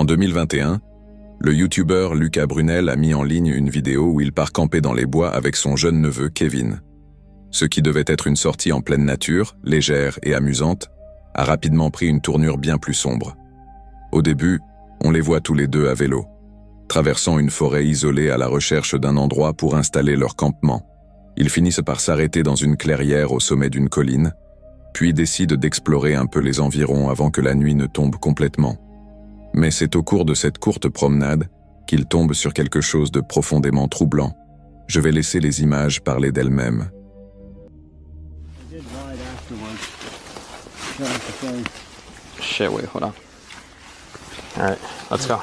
En 2021, le youtubeur Lucas Brunel a mis en ligne une vidéo où il part camper dans les bois avec son jeune neveu Kevin. Ce qui devait être une sortie en pleine nature, légère et amusante, a rapidement pris une tournure bien plus sombre. Au début, on les voit tous les deux à vélo, traversant une forêt isolée à la recherche d'un endroit pour installer leur campement. Ils finissent par s'arrêter dans une clairière au sommet d'une colline, puis décident d'explorer un peu les environs avant que la nuit ne tombe complètement. Mais c'est au cours de cette courte promenade qu'ils tombent sur quelque chose de profondément troublant. Je vais laisser les images parler d'elles-mêmes. Shit, wait, hold on. Alright, let's go.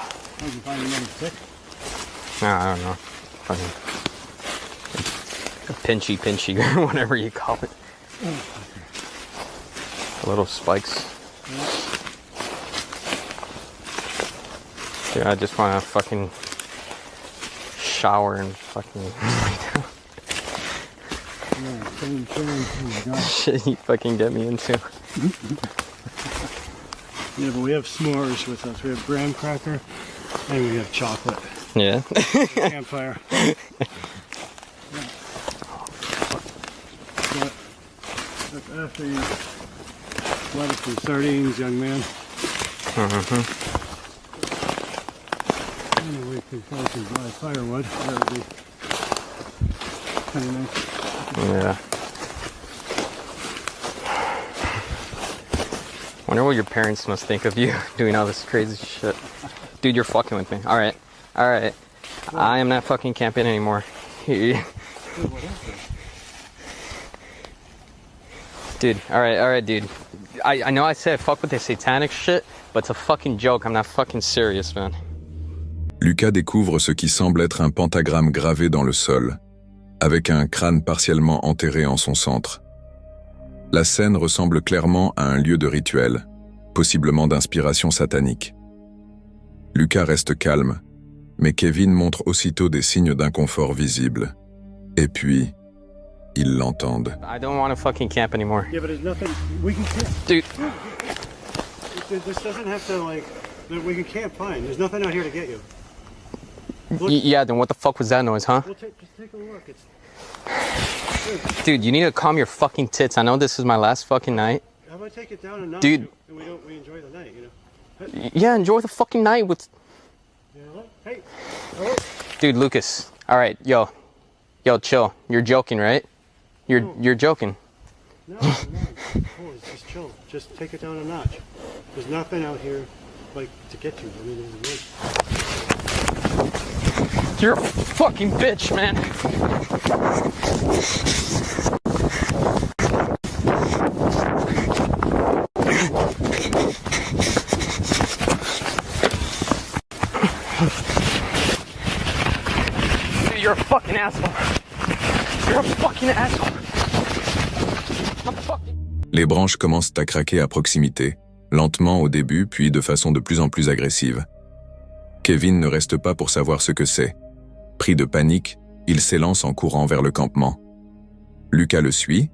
Nah, I don't know. Fucking a pinchy, or whatever you call it. Little spikes. Dude, I just wanna fucking shower and fucking shit you fucking get me into. Yeah, but we have s'mores with us. We have graham cracker and we have chocolate. Yeah. Campfire. But after you lettuce and sardines, young man. Anyway, we could find some dry firewood. That would be kind of nice. Yeah. Wonder what your parents must think of you doing all this crazy shit. Dude, you're fucking with me. Alright. Alright. I am not fucking camping anymore. Dude, alright, dude. I know I said fuck with the satanic shit, but it's a fucking joke. I'm not fucking serious, man. Lucas découvre ce qui semble être un pentagramme gravé dans le sol, avec un crâne partiellement enterré en son centre. La scène ressemble clairement à un lieu de rituel, possiblement d'inspiration satanique. Lucas reste calme, mais Kevin montre aussitôt des signes d'inconfort visibles. Et puis, ils l'entendent. I don't want to fucking camp anymore. Yeah, but there's nothing. We can camp. Dude. This doesn't have to, like. We can camp fine. There's nothing out here to get you. Yeah, then what the fuck was that noise, huh? Just take a look. It's. Dude, you need to calm your fucking tits. I know this is my last fucking night. How about take it down a notch? Dude. And we enjoy the night, you know? Yeah, enjoy the fucking night with... You know what? Hey. Oh. Dude, Lucas. Alright, yo, chill. You're joking, right? You're joking. No, I'm not. Oh, just chill. Just take it down a notch. There's nothing out here, like, to get you. I mean, there's You're a fucking bitch, man. Dude, you're a fucking asshole. You're a fucking asshole. Les branches commencent à craquer à proximité, lentement au début, puis de façon de plus en plus agressive. Kevin ne reste pas pour savoir ce que c'est. Pris de panique, il s'élance en courant vers le campement. Lucas le suit,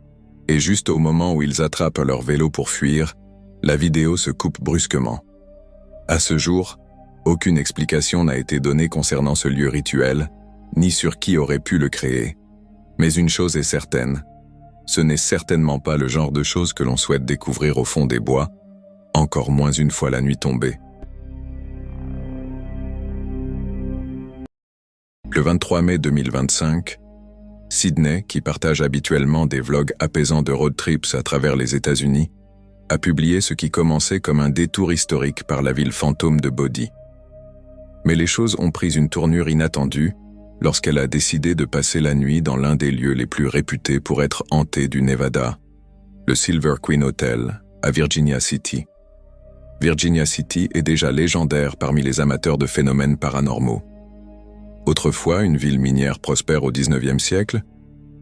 et juste au moment où ils attrapent leur vélo pour fuir, la vidéo se coupe brusquement. À ce jour, aucune explication n'a été donnée concernant ce lieu rituel, ni sur qui aurait pu le créer. Mais une chose est certaine, ce n'est certainement pas le genre de choses que l'on souhaite découvrir au fond des bois, encore moins une fois la nuit tombée. Le 23 mai 2025, Sydney, qui partage habituellement des vlogs apaisants de road trips à travers les États-Unis, a publié ce qui commençait comme un détour historique par la ville fantôme de Bodie. Mais les choses ont pris une tournure inattendue lorsqu'elle a décidé de passer la nuit dans l'un des lieux les plus réputés pour être hantés du Nevada, le Silver Queen Hotel, à Virginia City. Virginia City est déjà légendaire parmi les amateurs de phénomènes paranormaux. Autrefois une ville minière prospère au 19e siècle,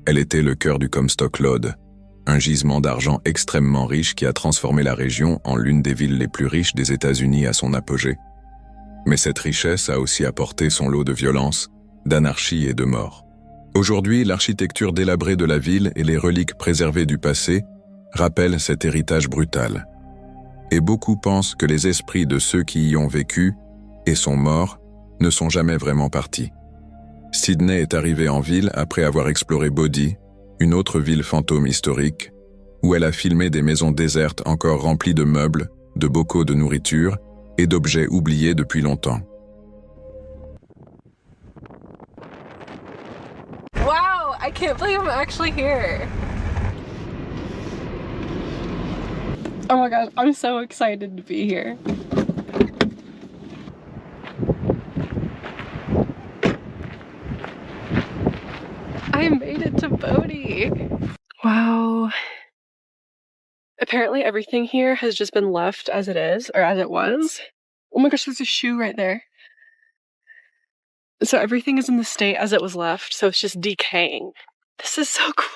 elle était le cœur du Comstock Lode, un gisement d'argent extrêmement riche qui a transformé la région en l'une des villes les plus riches des États-Unis à son apogée. Mais cette richesse a aussi apporté son lot de violence, d'anarchie et de mort. Aujourd'hui, l'architecture délabrée de la ville et les reliques préservées du passé rappellent cet héritage brutal. Et beaucoup pensent que les esprits de ceux qui y ont vécu et sont morts ne sont jamais vraiment partis. Sydney est arrivée en ville après avoir exploré Bodie, une autre ville fantôme historique, où elle a filmé des maisons désertes encore remplies de meubles, de bocaux de nourriture et d'objets oubliés depuis longtemps. Wow, I can't believe I'm actually here. Oh my gosh, I'm so excited to be here. I made it to Bodie. Wow. Apparently everything here has just been left as it is, or as it was. Oh my gosh, there's a shoe right there. So everything is in the state as it was left, so it's just decaying. This is so cool.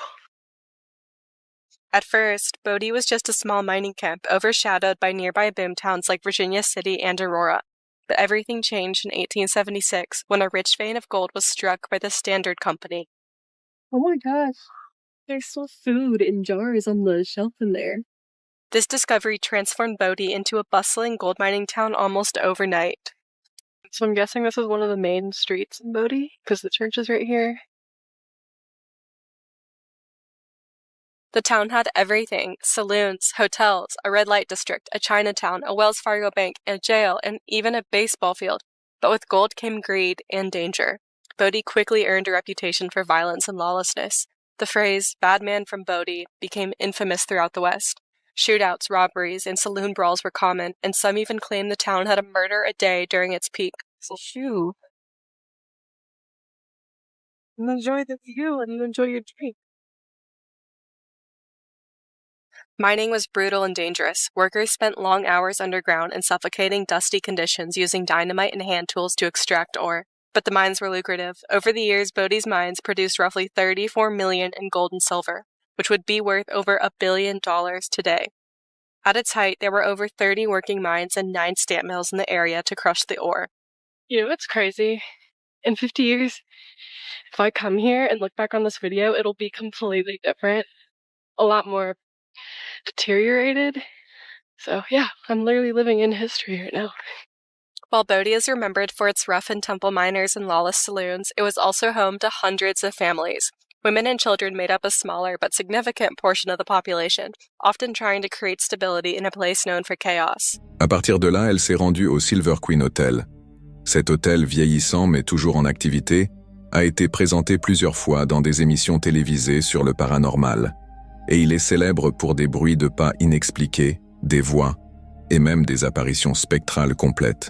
At first, Bodie was just a small mining camp overshadowed by nearby boom towns like Virginia City and Aurora. But everything changed in 1876 when a rich vein of gold was struck by the Standard Company. Oh my gosh. There's still food in jars on the shelf in there. This discovery transformed Bodie into a bustling gold mining town almost overnight. So I'm guessing this is one of the main streets in Bodie, because the church is right here. The town had everything: saloons, hotels, a red light district, a Chinatown, a Wells Fargo bank, a jail, and even a baseball field. But with gold came greed and danger. Bodie quickly earned a reputation for violence and lawlessness. The phrase, "bad man from Bodie," became infamous throughout the West. Shootouts, robberies, and saloon brawls were common, and some even claimed the town had a murder a day during its peak. So you enjoy the view and you enjoy your drink. Mining was brutal and dangerous. Workers spent long hours underground in suffocating, dusty conditions using dynamite and hand tools to extract ore. But the mines were lucrative. Over the years, Bodie's mines produced roughly $34 million in gold and silver, which would be worth over $1 billion today. At its height, there were over 30 working mines and 9 stamp mills in the area to crush the ore. You know what's crazy? In 50 years, if I come here and look back on this video, it'll be completely different. A lot more deteriorated. So yeah, I'm literally living in history right now. While Bodie is remembered for its rough-and-tumble miners and lawless saloons, it was also home to hundreds of families. Women and children made up a smaller but significant portion of the population, often trying to create stability in a place known for chaos. À partir de là, elle s'est rendue au Silver Queen Hotel. Cet hôtel vieillissant mais toujours en activité a été présenté plusieurs fois dans des émissions télévisées sur le paranormal, et il est célèbre pour des bruits de pas inexpliqués, des voix, et même des apparitions spectrales complètes.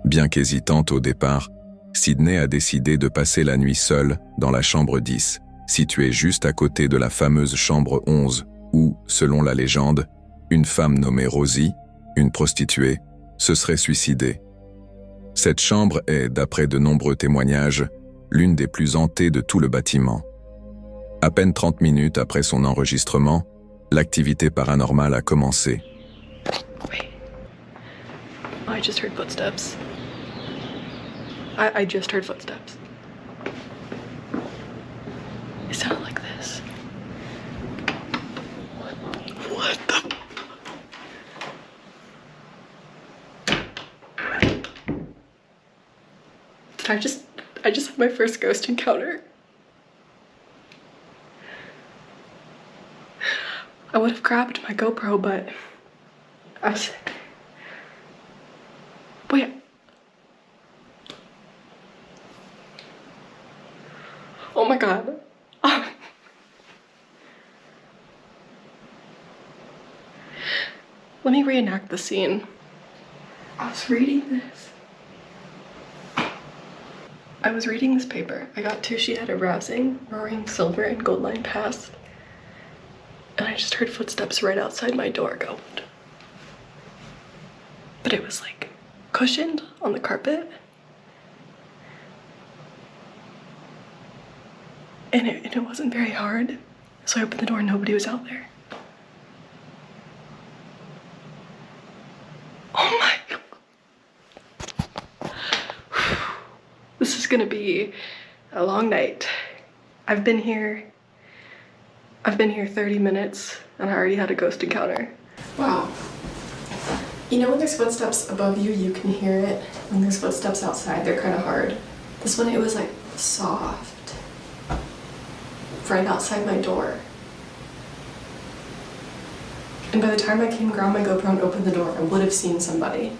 Bien qu'hésitante au départ, Sydney a décidé de passer la nuit seule dans la chambre 10, située juste à côté de la fameuse chambre 11, où, selon la légende, une femme nommée Rosie, une prostituée, se serait suicidée. Cette chambre est, d'après de nombreux témoignages, l'une des plus hantées de tout le bâtiment. À peine 30 minutes après son enregistrement, l'activité paranormale a commencé. Wait. I just heard footsteps. I just heard footsteps. It sounded like this. What the? Did I just had my first ghost encounter? I would have grabbed my GoPro, but I was... Wait. Oh my god. Let me reenact the scene. I was reading this paper. I got to she had a rousing, roaring silver and gold line pass. And I just heard footsteps right outside my door go. But it was like cushioned on the carpet. And it wasn't very hard. So I opened the door and nobody was out there. Oh my God. This is gonna be a long night. I've been here 30 minutes and I already had a ghost encounter. Wow. You know when there's footsteps above you, you can hear it. When there's footsteps outside, they're kind of hard. This one, it was like soft. Right outside my door. And by the time I came, grabbed my GoPro and opened the door, I would have seen somebody.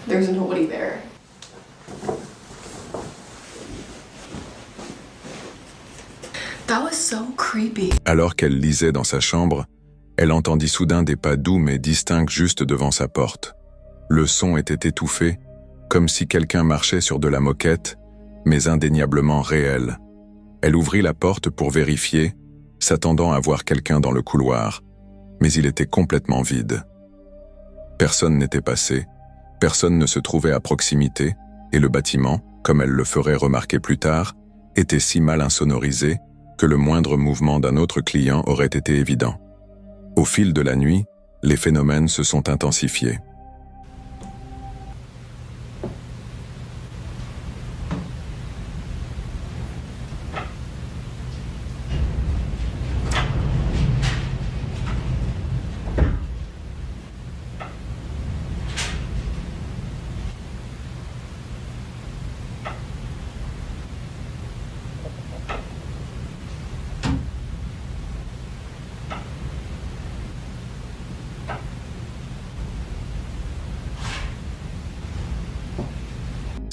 There's nobody there. That was so creepy. Alors qu'elle lisait dans sa chambre, elle entendit soudain des pas doux mais distincts juste devant sa porte. Le son était étouffé, comme si quelqu'un marchait sur de la moquette, mais indéniablement réel. Elle ouvrit la porte pour vérifier, s'attendant à voir quelqu'un dans le couloir, mais il était complètement vide. Personne n'était passé, personne ne se trouvait à proximité, et le bâtiment, comme elle le ferait remarquer plus tard, était si mal insonorisé que le moindre mouvement d'un autre client aurait été évident. Au fil de la nuit, les phénomènes se sont intensifiés.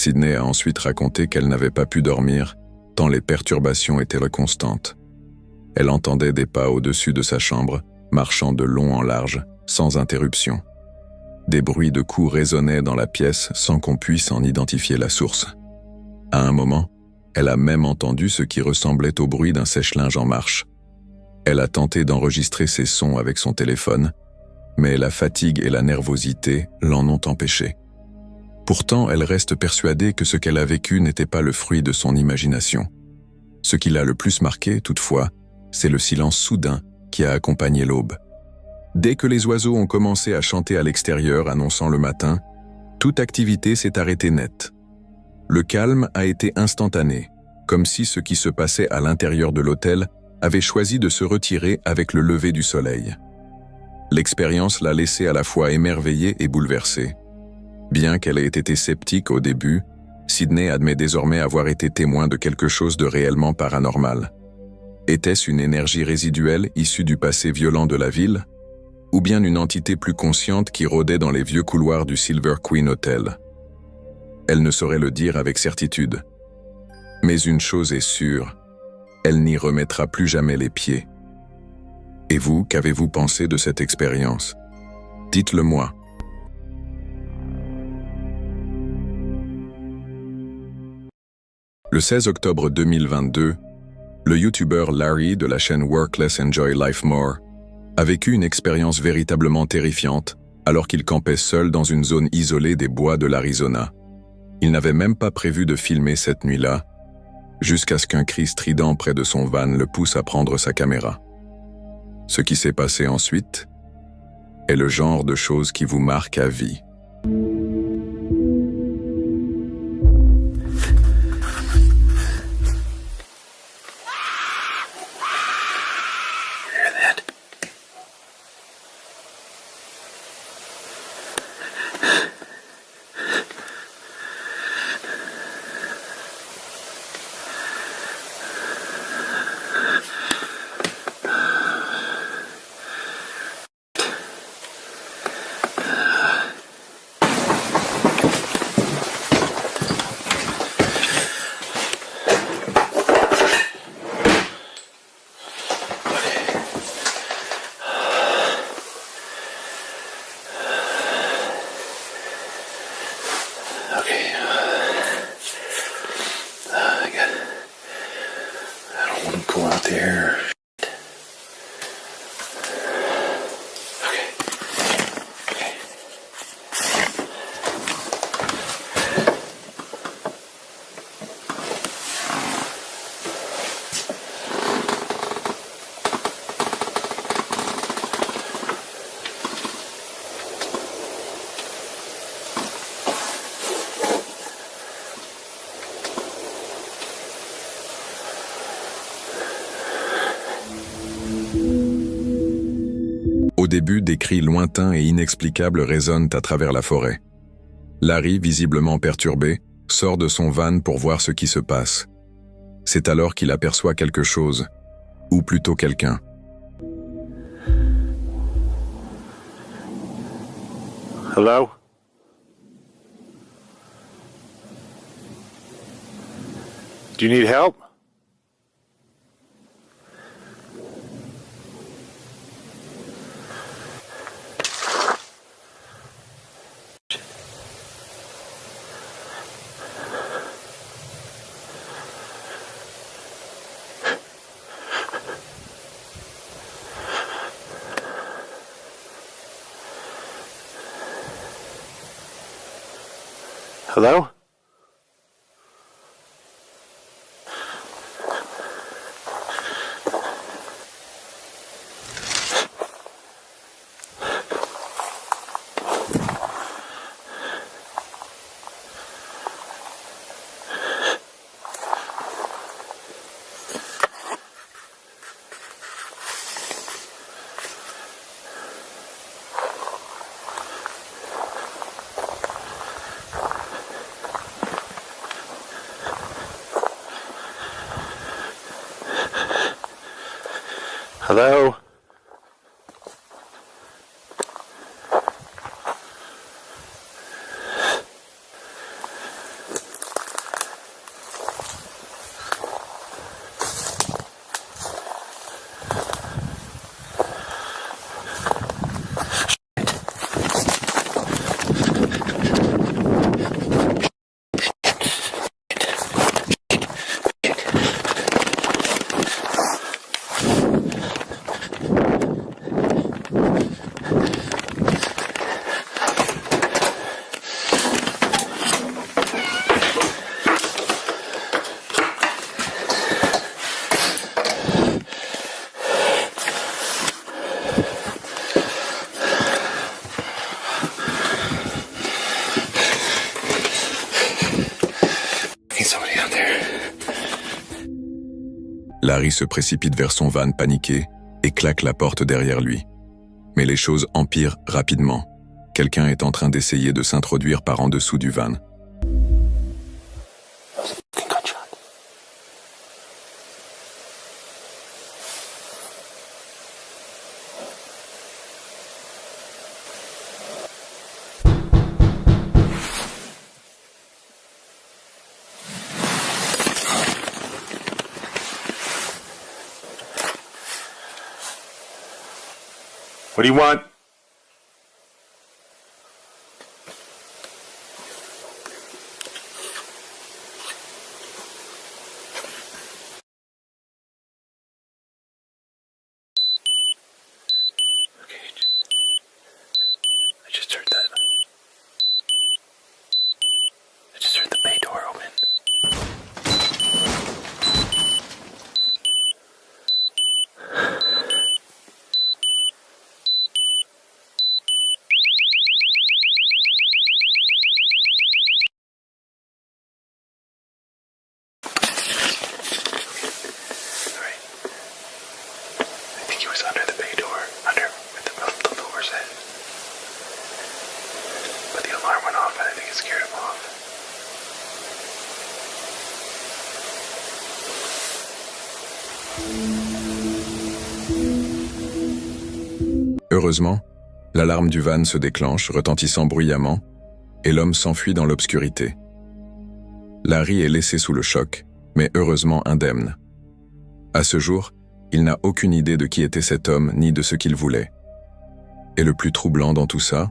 Sydney a ensuite raconté qu'elle n'avait pas pu dormir, tant les perturbations étaient constantes. Elle entendait des pas au-dessus de sa chambre, marchant de long en large, sans interruption. Des bruits de coups résonnaient dans la pièce sans qu'on puisse en identifier la source. À un moment, elle a même entendu ce qui ressemblait au bruit d'un sèche-linge en marche. Elle a tenté d'enregistrer ces sons avec son téléphone, mais la fatigue et la nervosité l'en ont empêchée. Pourtant, elle reste persuadée que ce qu'elle a vécu n'était pas le fruit de son imagination. Ce qui l'a le plus marqué, toutefois, c'est le silence soudain qui a accompagné l'aube. Dès que les oiseaux ont commencé à chanter à l'extérieur annonçant le matin, toute activité s'est arrêtée net. Le calme a été instantané, comme si ce qui se passait à l'intérieur de l'hôtel avait choisi de se retirer avec le lever du soleil. L'expérience l'a laissée à la fois émerveillée et bouleversée. Bien qu'elle ait été sceptique au début, Sydney admet désormais avoir été témoin de quelque chose de réellement paranormal. Était-ce une énergie résiduelle issue du passé violent de la ville, ou bien une entité plus consciente qui rôdait dans les vieux couloirs du Silver Queen Hotel? Elle ne saurait le dire avec certitude. Mais une chose est sûre, elle n'y remettra plus jamais les pieds. Et vous, qu'avez-vous pensé de cette expérience? Dites-le moi. Le 16 octobre 2022, le YouTuber Larry de la chaîne Workless Enjoy Life More a vécu une expérience véritablement terrifiante alors qu'il campait seul dans une zone isolée des bois de l'Arizona. Il n'avait même pas prévu de filmer cette nuit-là, jusqu'à ce qu'un cri strident près de son van le pousse à prendre sa caméra. Ce qui s'est passé ensuite est le genre de choses qui vous marque à vie. début, des cris lointains et inexplicables résonnent à travers la forêt. Larry, visiblement perturbé, sort de son van pour voir ce qui se passe. C'est alors qu'il aperçoit quelque chose, ou plutôt quelqu'un. Hello? Do you need help? Hello? Hello? Larry se précipite vers son van paniqué et claque la porte derrière lui. Mais les choses empirent rapidement. Quelqu'un est en train d'essayer de s'introduire par en dessous du van. What do you want? Okay. I just heard that. I just heard the bay door open. Under the bay door, under where the door's at. But the alarm went off and I think it scared him off. Heureusement, l'alarme du van se déclenche, retentissant bruyamment, et l'homme s'enfuit dans l'obscurité. Larry est laissé sous le choc, mais heureusement indemne. À ce jour, il n'a aucune idée de qui était cet homme ni de ce qu'il voulait. Et le plus troublant dans tout ça,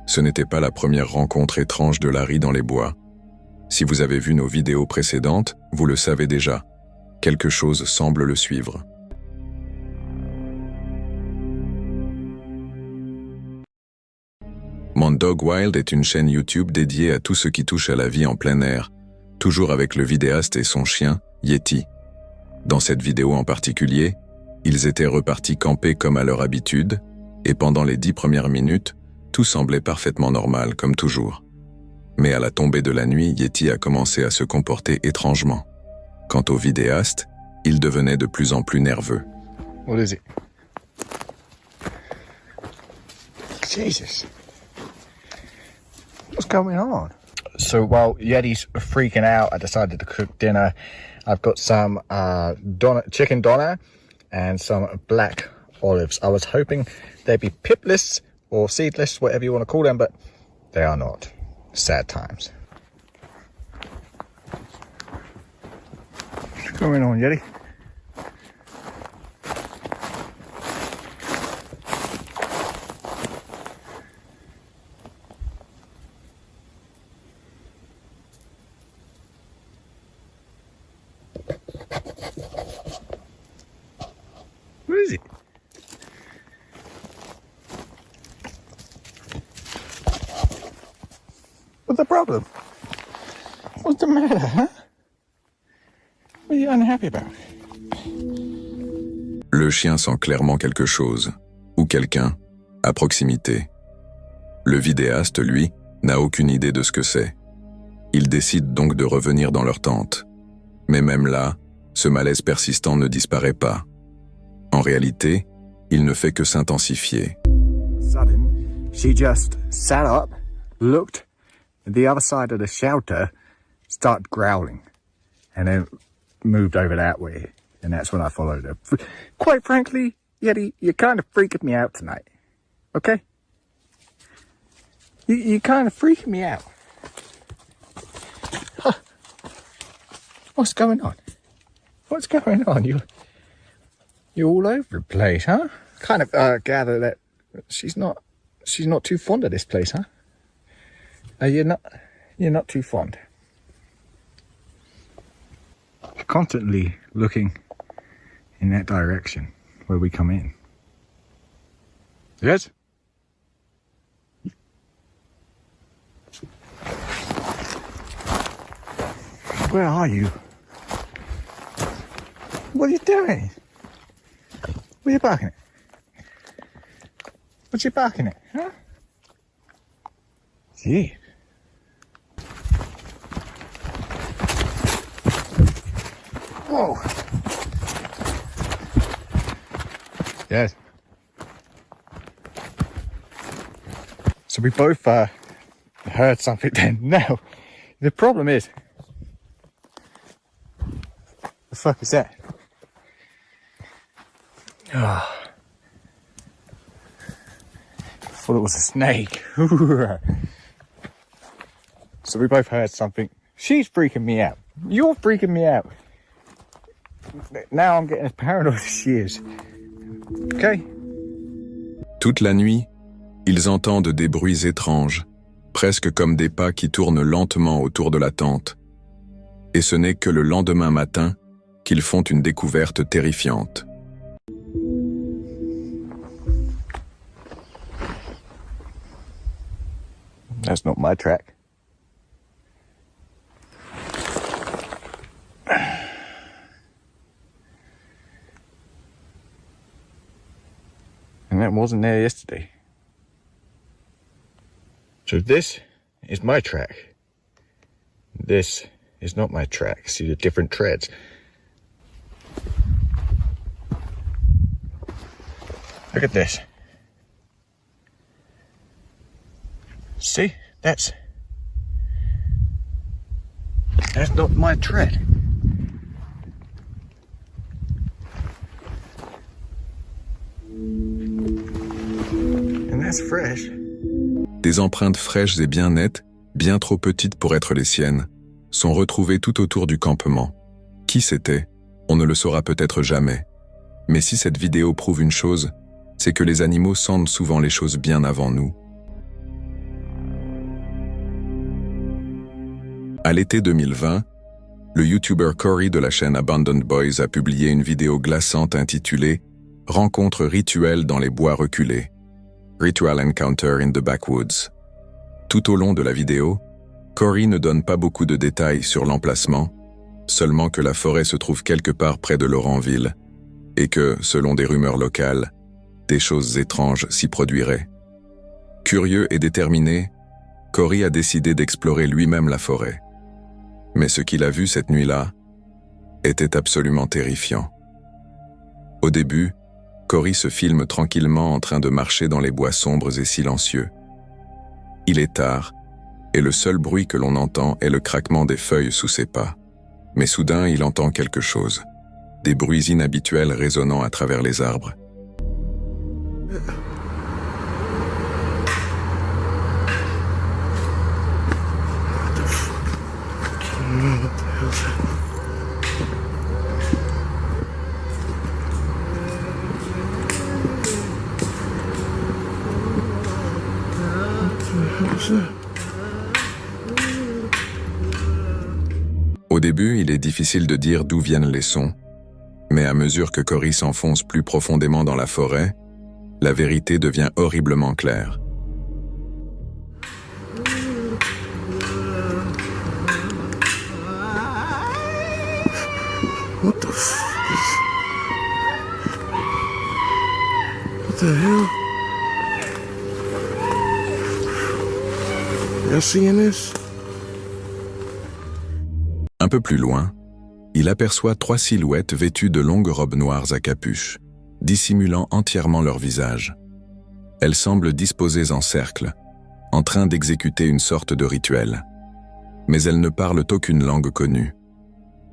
ce n'était pas la première rencontre étrange de Larry dans les bois. Si vous avez vu nos vidéos précédentes, vous le savez déjà. Quelque chose semble le suivre. Mon Dog Wild est une chaîne YouTube dédiée à tout ce qui touche à la vie en plein air, toujours avec le vidéaste et son chien, Yeti. Dans cette vidéo en particulier, ils étaient repartis camper comme à leur habitude, et pendant les 10 premières minutes, tout semblait parfaitement normal, comme toujours. Mais à la tombée de la nuit, Yeti a commencé à se comporter étrangement. Quant au vidéaste, il devenait de plus en plus nerveux. What is it? Jesus. What's going on? So while Yeti's freaking out, I decided to cook dinner. I've got some chicken doner and some black olives. I was hoping they'd be pipless or seedless, whatever you want to call them, but they are not. Sad times. What's going on, Yeti? What is it? What's the problem? What's the matter, huh? What are you unhappy about? Le chien sent clairement quelque chose, ou quelqu'un, à proximité. Le vidéaste, lui, n'a aucune idée de ce que c'est. Il décide donc de revenir dans leur tente. Mais même là, ce malaise persistant ne disparaît pas. En réalité, il ne fait que s'intensifier. Sudden, she just sat up, looked at the other side of the shelter, started growling, and then moved over that way. And that's when I followed her. Quite frankly, Yeti, you're kind of freaking me out tonight. Okay? You're kind of freaking me out. Huh. What's going on? What's going on? You're all over the place, huh? Kind of gather that she's not too fond of this place, huh? You're not too fond. Constantly looking in that direction where we come in. Yes? Where are you? What are you doing? What are you barking at? What you barking at, huh? Gee. Whoa. Yes. So we both heard something then. Now, the problem is, the fuck is that? Oh. Thought it was a snake. So we both heard something. She's freaking me out. You're freaking me out. Now I'm getting as paranoid as she is. Okay? Toute la nuit, ils entendent des bruits étranges, presque comme des pas qui tournent lentement autour de la tente. Et ce n'est que le lendemain matin qu'ils font une découverte terrifiante. That's not my track. And that wasn't there yesterday. So this is my track. This is not my track. See the different treads. Look at this. See? That's not my tread. And that's fresh. Des empreintes fraîches et bien nettes, bien trop petites pour être les siennes, sont retrouvées tout autour du campement. Qui c'était? On ne le saura peut-être jamais. Mais si cette vidéo prouve une chose, c'est que les animaux sentent souvent les choses bien avant nous. À l'été 2020, le YouTuber Cory de la chaîne Abandoned Boys a publié une vidéo glaçante intitulée « Rencontre rituelle dans les bois reculés » Ritual Encounter in the Backwoods. Tout au long de la vidéo, Cory ne donne pas beaucoup de détails sur l'emplacement, seulement que la forêt se trouve quelque part près de Lorenville, et que, selon des rumeurs locales, des choses étranges s'y produiraient. Curieux et déterminé, Cory a décidé d'explorer lui-même la forêt. Mais ce qu'il a vu cette nuit-là était absolument terrifiant. Au début, Cory se filme tranquillement en train de marcher dans les bois sombres et silencieux. Il est tard, et le seul bruit que l'on entend est le craquement des feuilles sous ses pas. Mais soudain, il entend quelque chose. Des bruits inhabituels résonnant à travers les arbres. Au début, il est difficile de dire d'où viennent les sons, mais à mesure que Cory s'enfonce plus profondément dans la forêt, la vérité devient horriblement claire. What the hell? Y'all seeing this? Un peu plus loin, il aperçoit 3 silhouettes vêtues de longues robes noires à capuche, dissimulant entièrement leur visage. Elles semblent disposées en cercle, en train d'exécuter une sorte de rituel. Mais elles ne parlent aucune langue connue.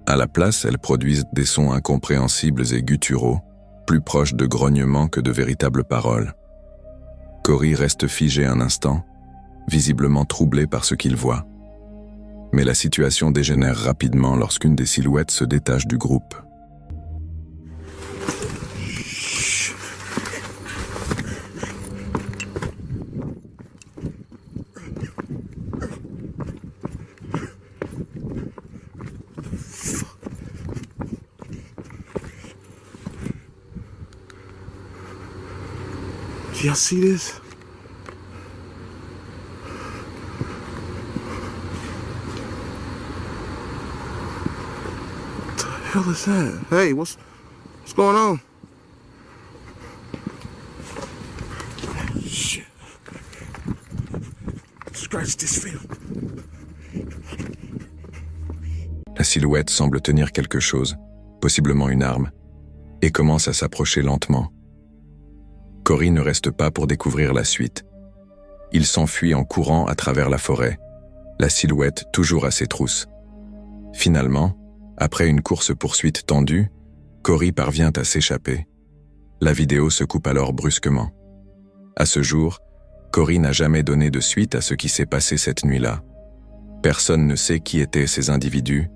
À la place, elles produisent des sons incompréhensibles et gutturaux, plus proches de grognements que de véritables paroles. Cory reste figé un instant, visiblement troublé par ce qu'il voit. Mais la situation dégénère rapidement lorsqu'une des silhouettes se détache du groupe. Do y'all see this? What the hell is that? Hey, what's going on? Shit. Scratch this film. La silhouette semble tenir quelque chose, possiblement une arme, et commence à s'approcher lentement. Cory ne reste pas pour découvrir la suite. Il s'enfuit en courant à travers la forêt, la silhouette toujours à ses trousses. Finalement, après une course-poursuite tendue, Cory parvient à s'échapper. La vidéo se coupe alors brusquement. À ce jour, Cory n'a jamais donné de suite à ce qui s'est passé cette nuit-là. Personne ne sait qui étaient ces individus,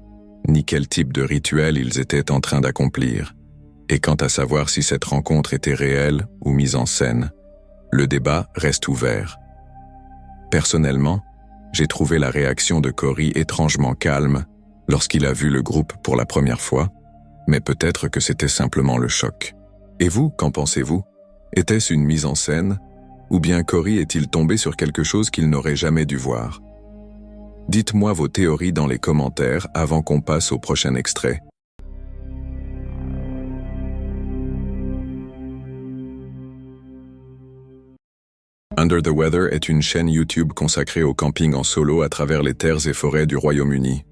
ni quel type de rituel ils étaient en train d'accomplir. Et quant à savoir si cette rencontre était réelle ou mise en scène, le débat reste ouvert. Personnellement, j'ai trouvé la réaction de Cory étrangement calme lorsqu'il a vu le groupe pour la première fois, mais peut-être que c'était simplement le choc. Et vous, qu'en pensez-vous? Était-ce une mise en scène? Ou bien Cory est-il tombé sur quelque chose qu'il n'aurait jamais dû voir? Dites-moi vos théories dans les commentaires avant qu'on passe au prochain extrait. Under the Weather est une chaîne YouTube consacrée au camping en solo à travers les terres et forêts du Royaume-Uni.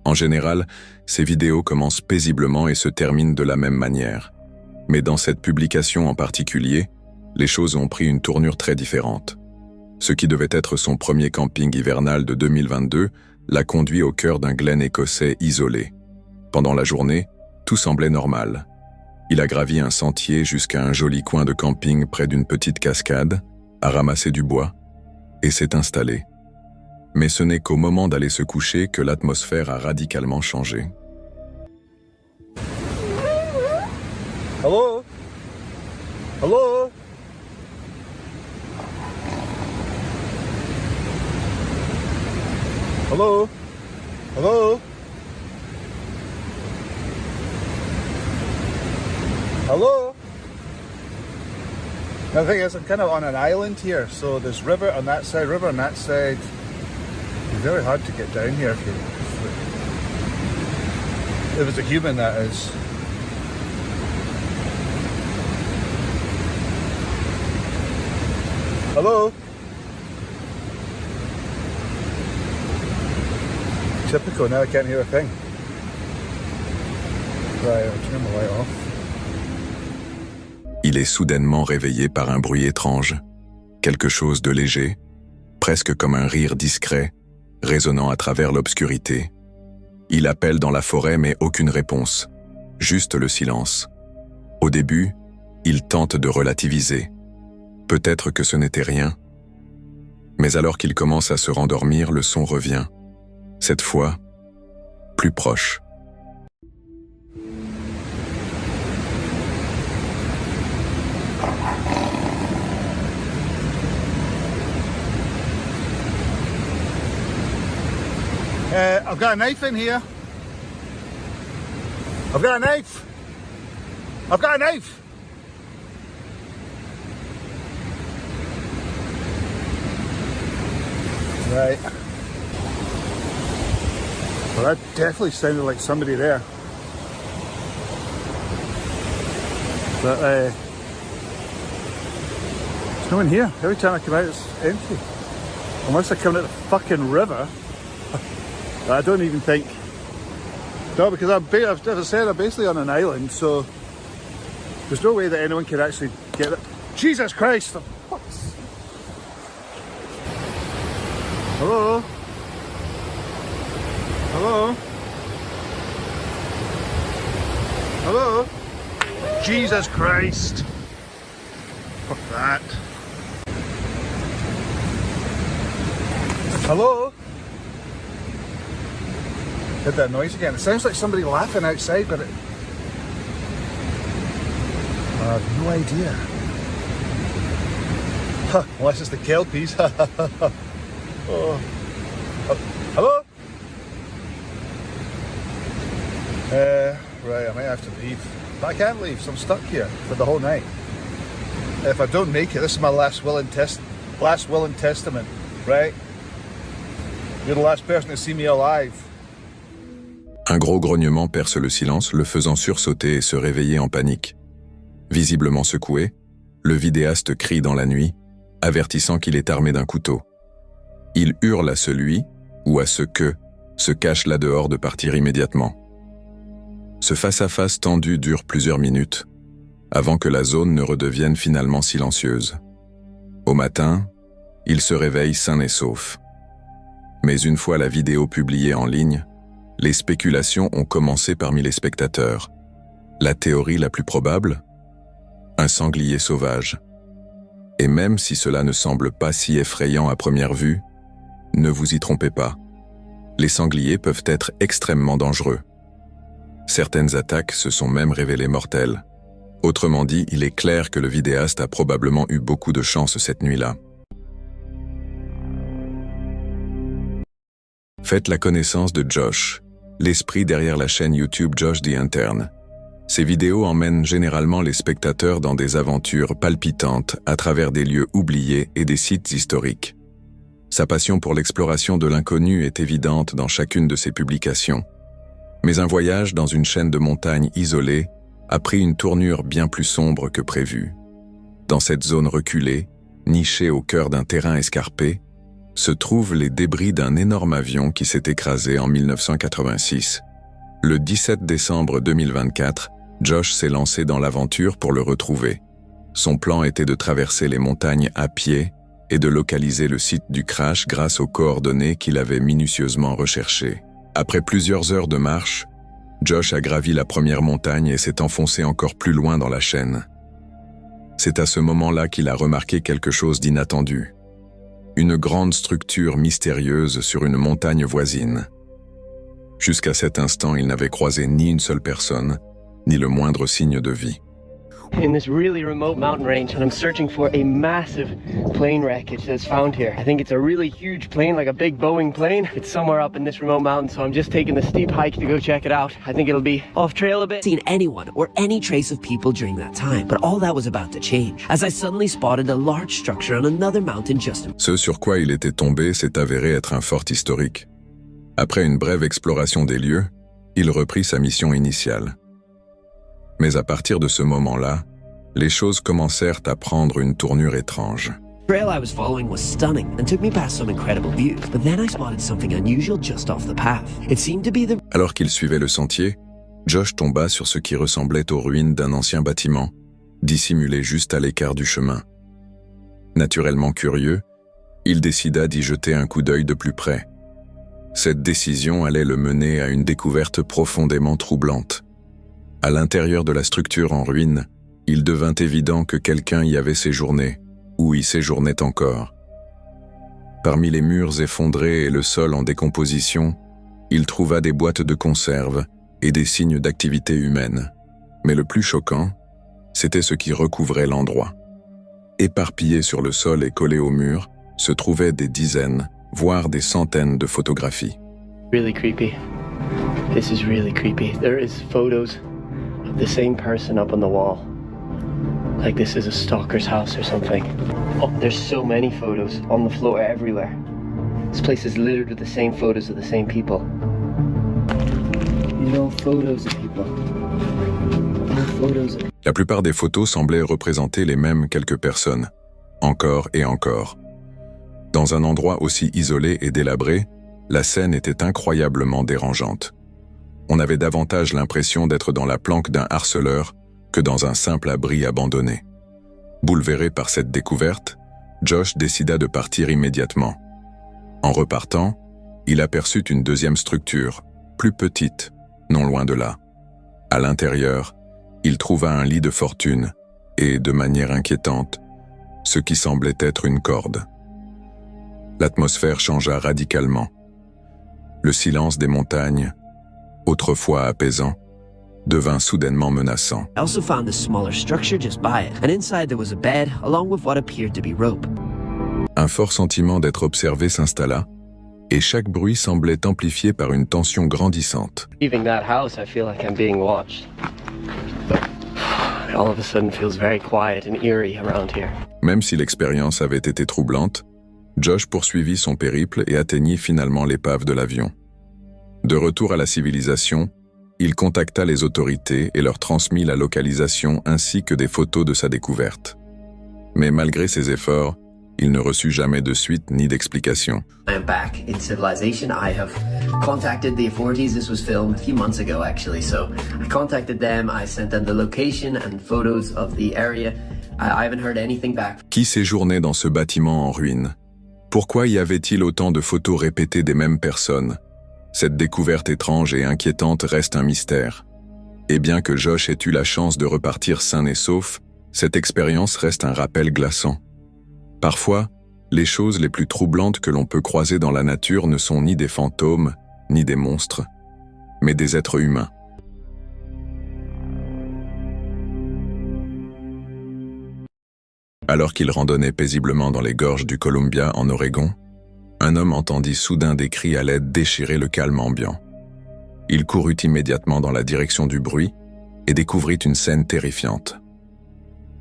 En général, ces vidéos commencent paisiblement et se terminent de la même manière. Mais dans cette publication en particulier, les choses ont pris une tournure très différente. Ce qui devait être son premier camping hivernal de 2022 l'a conduit au cœur d'un glen écossais isolé. Pendant la journée, tout semblait normal. Il a gravi un sentier jusqu'à un joli coin de camping près d'une petite cascade, a ramassé du bois et s'est installé. Mais ce n'est qu'au moment d'aller se coucher que l'atmosphère a radicalement changé. Hello? Hello? Hello? Hello? Hello? The thing is, I'm kind of on an island here, so there's river on that side, river on that side. It's very hard to get down here if it's a human, that is. Hello? Typical, now I can't hear a thing. Right, I'll turn the light off. Il est soudainement réveillé par un bruit étrange, quelque chose de léger, presque comme un rire discret, résonnant à travers l'obscurité. Il appelle dans la forêt mais aucune réponse, juste le silence. Au début, il tente de relativiser. Peut-être que ce n'était rien. Mais alors qu'il commence à se rendormir, le son revient. Cette fois, plus proche. I've got a knife in here. I've got a knife. I've got a knife. Right. Well, that definitely sounded like somebody there. But there's no one here. Every time I come out, it's empty. Unless I come out the fucking river. I don't even think. No, because as I said, I'm basically on an island, so there's no way that anyone could actually get it. Jesus Christ! Hello? Hello? Hello? Jesus Christ! Fuck that. Hello? Heard that noise again. It sounds like somebody laughing outside, but I have no idea. Huh, unless it's the kelpies. Oh. Hello? Right, I might have to leave. But I can't leave, so I'm stuck here for the whole night. If I don't make it, this is my last will and testament, right? You're the last person to see me alive. Un gros grognement perce le silence, le faisant sursauter et se réveiller en panique. Visiblement secoué, le vidéaste crie dans la nuit, avertissant qu'il est armé d'un couteau. Il hurle à celui, ou à ce que, se cache là dehors de partir immédiatement. Ce face-à-face tendu dure plusieurs minutes, avant que la zone ne redevienne finalement silencieuse. Au matin, il se réveille sain et sauf. Mais une fois la vidéo publiée en ligne, les spéculations ont commencé parmi les spectateurs. La théorie la plus probable ? Un sanglier sauvage. Et même si cela ne semble pas si effrayant à première vue, ne vous y trompez pas. Les sangliers peuvent être extrêmement dangereux. Certaines attaques se sont même révélées mortelles. Autrement dit, il est clair que le vidéaste a probablement eu beaucoup de chance cette nuit-là. Faites la connaissance de Josh, l'esprit derrière la chaîne YouTube Josh the Intern. Ces vidéos emmènent généralement les spectateurs dans des aventures palpitantes à travers des lieux oubliés et des sites historiques. Sa passion pour l'exploration de l'inconnu est évidente dans chacune de ses publications. Mais un voyage dans une chaîne de montagnes isolée a pris une tournure bien plus sombre que prévu. Dans cette zone reculée, nichée au cœur d'un terrain escarpé, se trouvent les débris d'un énorme avion qui s'est écrasé en 1986. Le 17 décembre 2024, Josh s'est lancé dans l'aventure pour le retrouver. Son plan était de traverser les montagnes à pied et de localiser le site du crash grâce aux coordonnées qu'il avait minutieusement recherchées. Après plusieurs heures de marche, Josh a gravi la première montagne et s'est enfoncé encore plus loin dans la chaîne. C'est à ce moment-là qu'il a remarqué quelque chose d'inattendu. Une grande structure mystérieuse sur une montagne voisine. Jusqu'à cet instant, il n'avait croisé ni une seule personne, ni le moindre signe de vie. In this really remote mountain range, and I'm searching for a massive plane wreckage that's found here. I think it's a really huge plane, like a big Boeing plane. It's somewhere up in this remote mountain, so I'm just taking the steep hike to go check it out. I think it'll be off trail a bit. Seen anyone or any trace of people during that time, but all that was about to change, as I suddenly spotted a large structure on another mountain just in... Ce sur quoi il était tombé s'est avéré être un fort historique. Après une brève exploration des lieux, il reprit sa mission initiale. Mais à partir de ce moment-là, les choses commencèrent à prendre une tournure étrange. The trail I was following was stunning and took me past some incredible views, but then I spotted something unusual just off the path. It seemed to be the... Alors qu'il suivait le sentier, Josh tomba sur ce qui ressemblait aux ruines d'un ancien bâtiment, dissimulé juste à l'écart du chemin. Naturellement curieux, il décida d'y jeter un coup d'œil de plus près. Cette décision allait le mener à une découverte profondément troublante. À l'intérieur de la structure en ruine, il devint évident que quelqu'un y avait séjourné, ou y séjournait encore. Parmi les murs effondrés et le sol en décomposition, il trouva des boîtes de conserve et des signes d'activité humaine. Mais le plus choquant, c'était ce qui recouvrait l'endroit. Éparpillés sur le sol et collés au mur, se trouvaient des dizaines, voire des centaines de photographies. Really creepy. This is really creepy. There is photos of the same person up on the wall. Like this is a stalker's house or something. Oh, there's so many photos on the floor everywhere. This place is littered with the same photos of the same people. You know, photos of people. Photos of... La plupart des photos semblaient représenter les mêmes quelques personnes, encore et encore. Dans un endroit aussi isolé et délabré, la scène était incroyablement dérangeante. On avait davantage l'impression d'être dans la planque d'un harceleur que dans un simple abri abandonné. Bouleversé par cette découverte, Josh décida de partir immédiatement. En repartant, il aperçut une deuxième structure, plus petite, non loin de là. À l'intérieur, il trouva un lit de fortune et, de manière inquiétante, ce qui semblait être une corde. L'atmosphère changea radicalement. Le silence des montagnes, autrefois apaisant, devint soudainement menaçant. I also found a smaller structure just by it, and inside there was a bed along with what appeared to be rope. Un fort sentiment d'être observé s'installa, et chaque bruit semblait amplifié par une tension grandissante. Leaving that house, I feel like I'm being watched. It all of a sudden feels very quiet and eerie around here. Même si l'expérience avait été troublante, Josh poursuivit son périple et atteignit finalement l'épave de l'avion. De retour à la civilisation, il contacta les autorités et leur transmit la localisation ainsi que des photos de sa découverte. Mais malgré ses efforts, il ne reçut jamais de suite ni d'explication. I am back in civilization. I have contacted the authorities. This was filmed a few months ago, actually. So I contacted them. I sent them the location and photos of the area. I haven't heard anything back. Qui séjournait dans ce bâtiment en ruine? Pourquoi y avait-il autant de photos répétées des mêmes personnes? Cette découverte étrange et inquiétante reste un mystère. Et bien que Josh ait eu la chance de repartir sain et sauf, cette expérience reste un rappel glaçant. Parfois, les choses les plus troublantes que l'on peut croiser dans la nature ne sont ni des fantômes, ni des monstres, mais des êtres humains. Alors qu'il randonnait paisiblement dans les gorges du Columbia en Oregon, un homme entendit soudain des cris à l'aide déchirer le calme ambiant. Il courut immédiatement dans la direction du bruit et découvrit une scène terrifiante.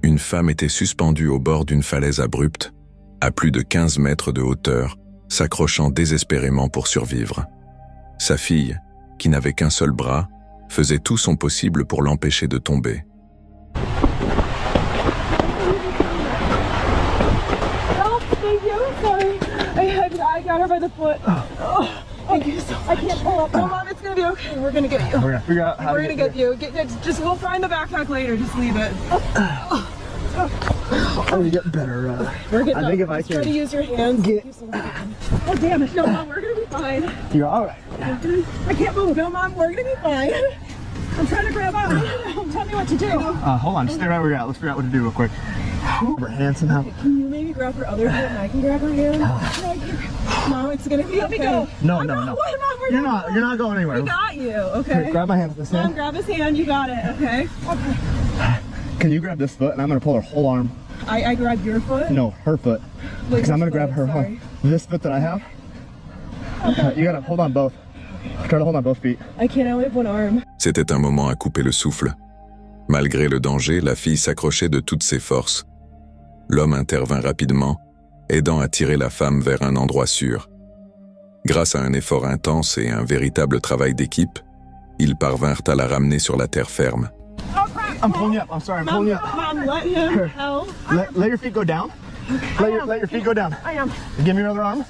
Une femme était suspendue au bord d'une falaise abrupte, à plus de 15 mètres de hauteur, s'accrochant désespérément pour survivre. Sa fille, qui n'avait qu'un seul bras, faisait tout son possible pour l'empêcher de tomber. I got her by the foot. Oh, thank you so much. I can't pull up. No, Mom, it's gonna be okay. We're gonna get you. We're gonna figure out how We're gonna get you. Just we'll find the backpack later. Just leave it. I'm gonna get better. We're getting I think if I just try to can use your hands. get... Oh, damn it. No, Mom, we're gonna be fine. You're alright. I can't move. No, Mom, we're gonna be fine. I'm trying to grab on. Tell me what to do. Hold on, just stay right where you're at. Let's figure out what to do real quick. Her hand somehow. Can you maybe grab her other hand and I can grab her hand? No, it's gonna be okay. Let me go. No. You're not going anywhere. We got you, okay? Here, grab my hand with this Mom, hand. grab his hand. You got it, okay? Can you grab this foot and I'm gonna pull her whole arm? I grab your foot? No, her foot. Because I'm gonna grab her this foot that I have. Okay. You gotta hold on both. Try to hold on both feet. I can't, I only have one arm. C'était un moment à couper le souffle. Malgré le danger, la fille s'accrochait de toutes ses forces. L'homme intervint rapidement, aidant à tirer la femme vers un endroit sûr. Grâce à un effort intense et un véritable travail d'équipe, ils parvinrent à la ramener sur la terre ferme. I'm pulling you up. I'm sorry, I'm pulling you up. Mom, let him help. Let your feet go down. Let your feet go down. I am. Give me your other arm.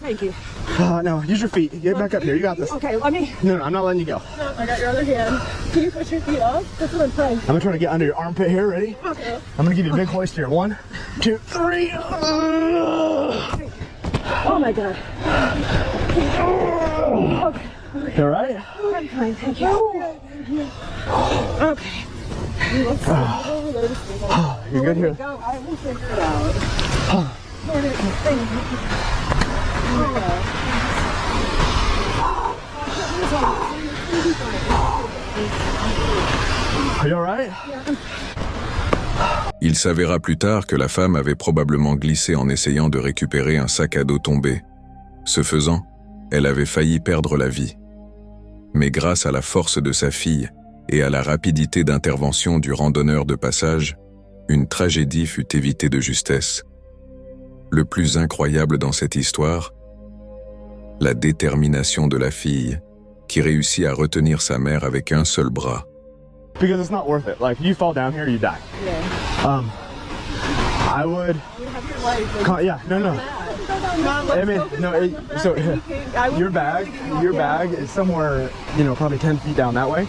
Thank you. No, use your feet. Get back up here. You got this. Okay, let me. No, I'm not letting you go. No, I got your other hand. Can you put your feet up? That's what I'm trying. I'm gonna try to get under your armpit here. Ready? Okay. I'm gonna give you a big hoist here. 1, 2, 3. Oh my god. Okay. You all right? I'm fine, thank you. Okay. Let's go over there to see. You're good here. Go. I will figure it out. Where did it go? Are you all right? Il s'avéra plus tard que la femme avait probablement glissé en essayant de récupérer un sac à dos tombé. Ce faisant, elle avait failli perdre la vie. Mais grâce à la force de sa fille et à la rapidité d'intervention du randonneur de passage, une tragédie fut évitée de justesse. Le plus incroyable dans cette histoire, la détermination de la fille, qui réussit à retenir sa mère avec un seul bras. Because it's not worth it. Like, you fall down here, you die. Yeah. I would. You have your life. Yeah, no. I mean, no. So your bag is somewhere, probably 10 feet down that way,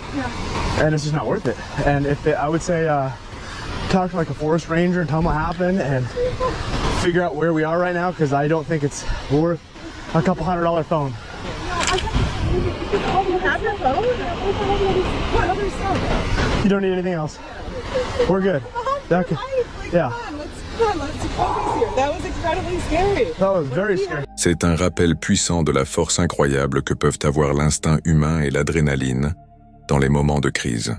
and it's just not worth it. And I would say, talk to like a forest ranger and tell them what happened and figure out where we are right now, because I don't think it's worth a couple $100 phone. You have your phone? What other stuff? You don't need anything else. We're good. Okay. Yeah. Let's focus here. That was incredibly scary. That was very scary. C'est un rappel puissant de la force incroyable que peuvent avoir l'instinct humain et l'adrénaline dans les moments de crise.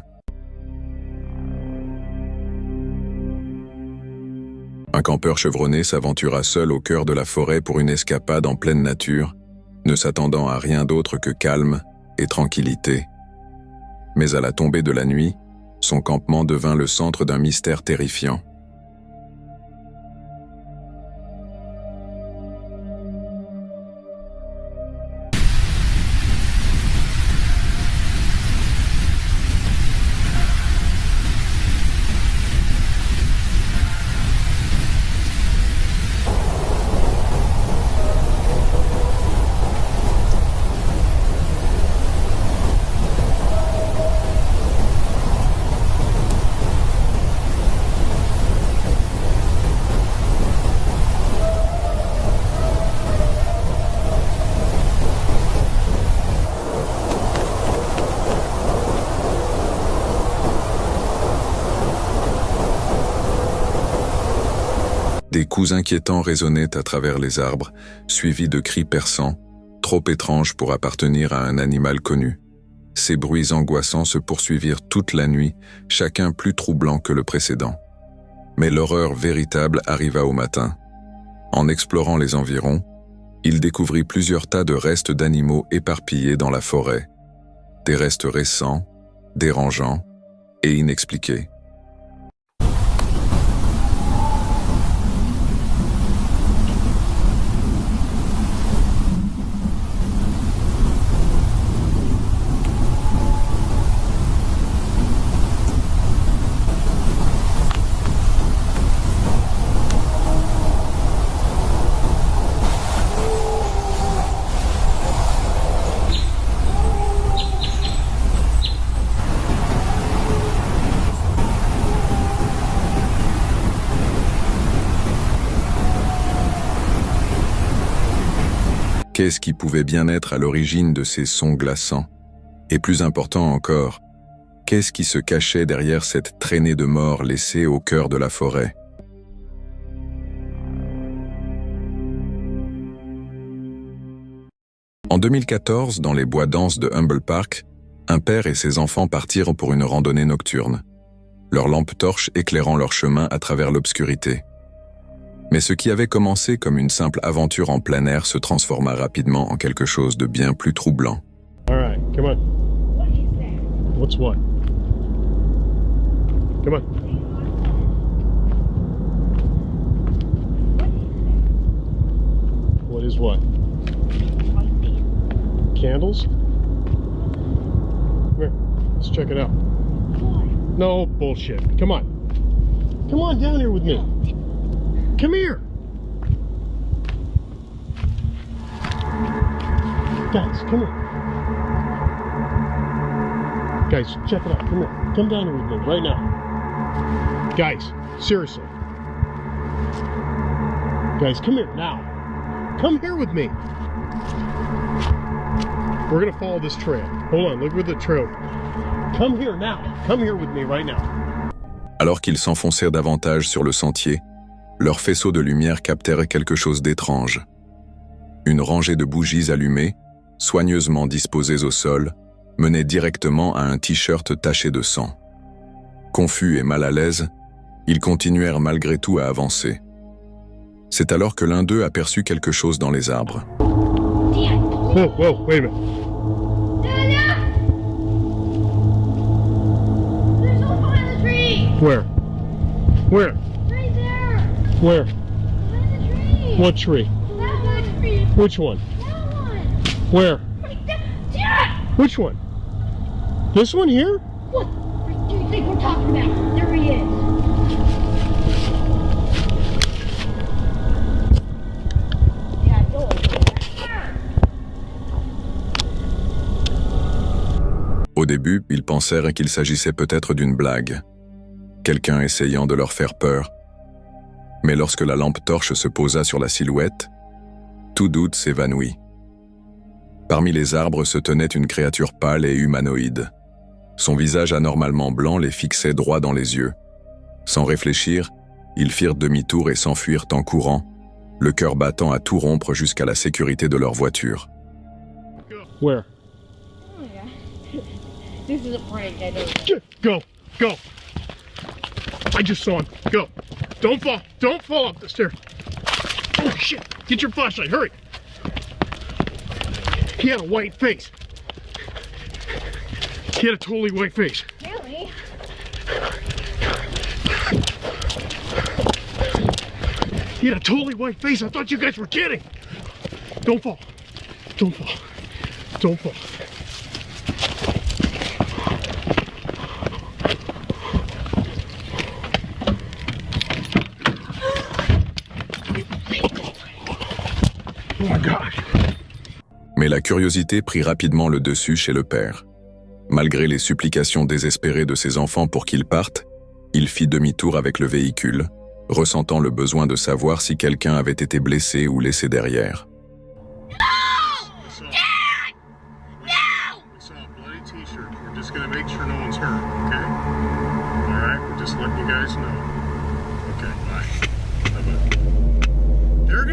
Un campeur chevronné s'aventura seul au cœur de la forêt pour une escapade en pleine nature, ne s'attendant à rien d'autre que calme et tranquillité. Mais à la tombée de la nuit, son campement devint le centre d'un mystère terrifiant. Des coups inquiétants résonnaient à travers les arbres, suivis de cris perçants, trop étranges pour appartenir à un animal connu. Ces bruits angoissants se poursuivirent toute la nuit, chacun plus troublant que le précédent. Mais l'horreur véritable arriva au matin. En explorant les environs, il découvrit plusieurs tas de restes d'animaux éparpillés dans la forêt. Des restes récents, dérangeants et inexpliqués. Qu'est-ce qui pouvait bien être à l'origine de ces sons glaçants? Et plus important encore, qu'est-ce qui se cachait derrière cette traînée de morts laissée au cœur de la forêt? En 2014, dans les bois denses de Humble Park, un père et ses enfants partirent pour une randonnée nocturne, leurs lampes torches éclairant leur chemin à travers l'obscurité. Mais ce qui avait commencé comme une simple aventure en plein air se transforma rapidement en quelque chose de bien plus troublant. All right, come on. What's what? Come on. What is what? Candles? Come here, let's check it out. No bullshit. Come on. Come on down here with me. Come here. Guys, come here. Guys, check it out. Come here. Come down here with me right now. Guys, seriously. Guys, come here now. Come here with me. We're gonna follow this trail. Hold on, look where the trail. Come here now. Come here with me right now. Alors qu'ils s'enfoncèrent davantage sur le sentier, leurs faisceaux de lumière captèrent quelque chose d'étrange. Une rangée de bougies allumées, soigneusement disposées au sol, menait directement à un t-shirt taché de sang. Confus et mal à l'aise, ils continuèrent malgré tout à avancer. C'est alors que l'un d'eux aperçut quelque chose dans les arbres. Whoa, whoa, wait a minute. There's someone behind the tree! Where? Where? Right there! Where? Behind the tree! What tree? That one! Which one? That one! Where? Right there! Dad! Which one? This one here? What do you think we're talking about? There he is! Dad, don't open that. Au début, ils pensèrent qu'il s'agissait peut-être d'une blague, quelqu'un essayant de leur faire peur. Mais lorsque la lampe torche se posa sur la silhouette, tout doute s'évanouit. Parmi les arbres se tenait une créature pâle et humanoïde. Son visage anormalement blanc les fixait droit dans les yeux. Sans réfléchir, ils firent demi-tour et s'enfuirent en courant, le cœur battant à tout rompre jusqu'à la sécurité de leur voiture. Where? Oh my god. This is a prank, I know. Go, go. I just saw him. Go. Don't fall. Don't fall up the stairs. Oh shit. Get your flashlight. Hurry. He had a white face. He had a totally white face. Really? He had a totally white face. I thought you guys were kidding. Don't fall. Don't fall. Don't fall. Oh my God. Mais la curiosité prit rapidement le dessus chez le père. Malgré les supplications désespérées de ses enfants pour qu'ils partent, il fit demi-tour avec le véhicule, ressentant le besoin de savoir si quelqu'un avait été blessé ou laissé derrière.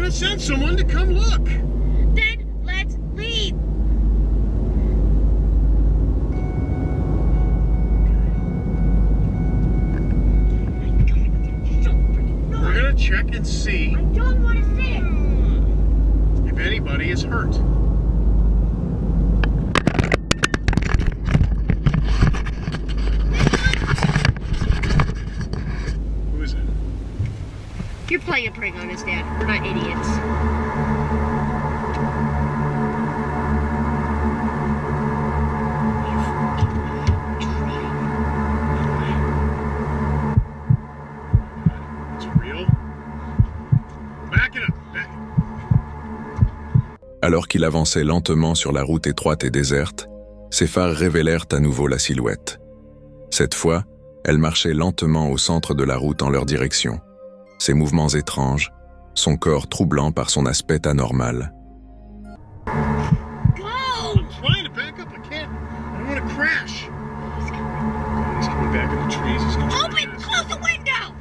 Send someone to come look. Then let's leave. We're gonna check and see. I don't want to see it. If anybody is hurt. Who is it? You're playing a prank on us, Dad. We're not idiots. It's real. Back it up. Back. Alors qu'il avançait lentement sur la route étroite et déserte, ses phares révélèrent à nouveau la silhouette. Cette fois, elle marchait lentement au centre de la route en leur direction. Ses mouvements étranges, son corps troublant par son aspect anormal. I'm trying to back up. I can't. I don't want to crash. He's coming back in the trees. He's coming. Open! Close the window!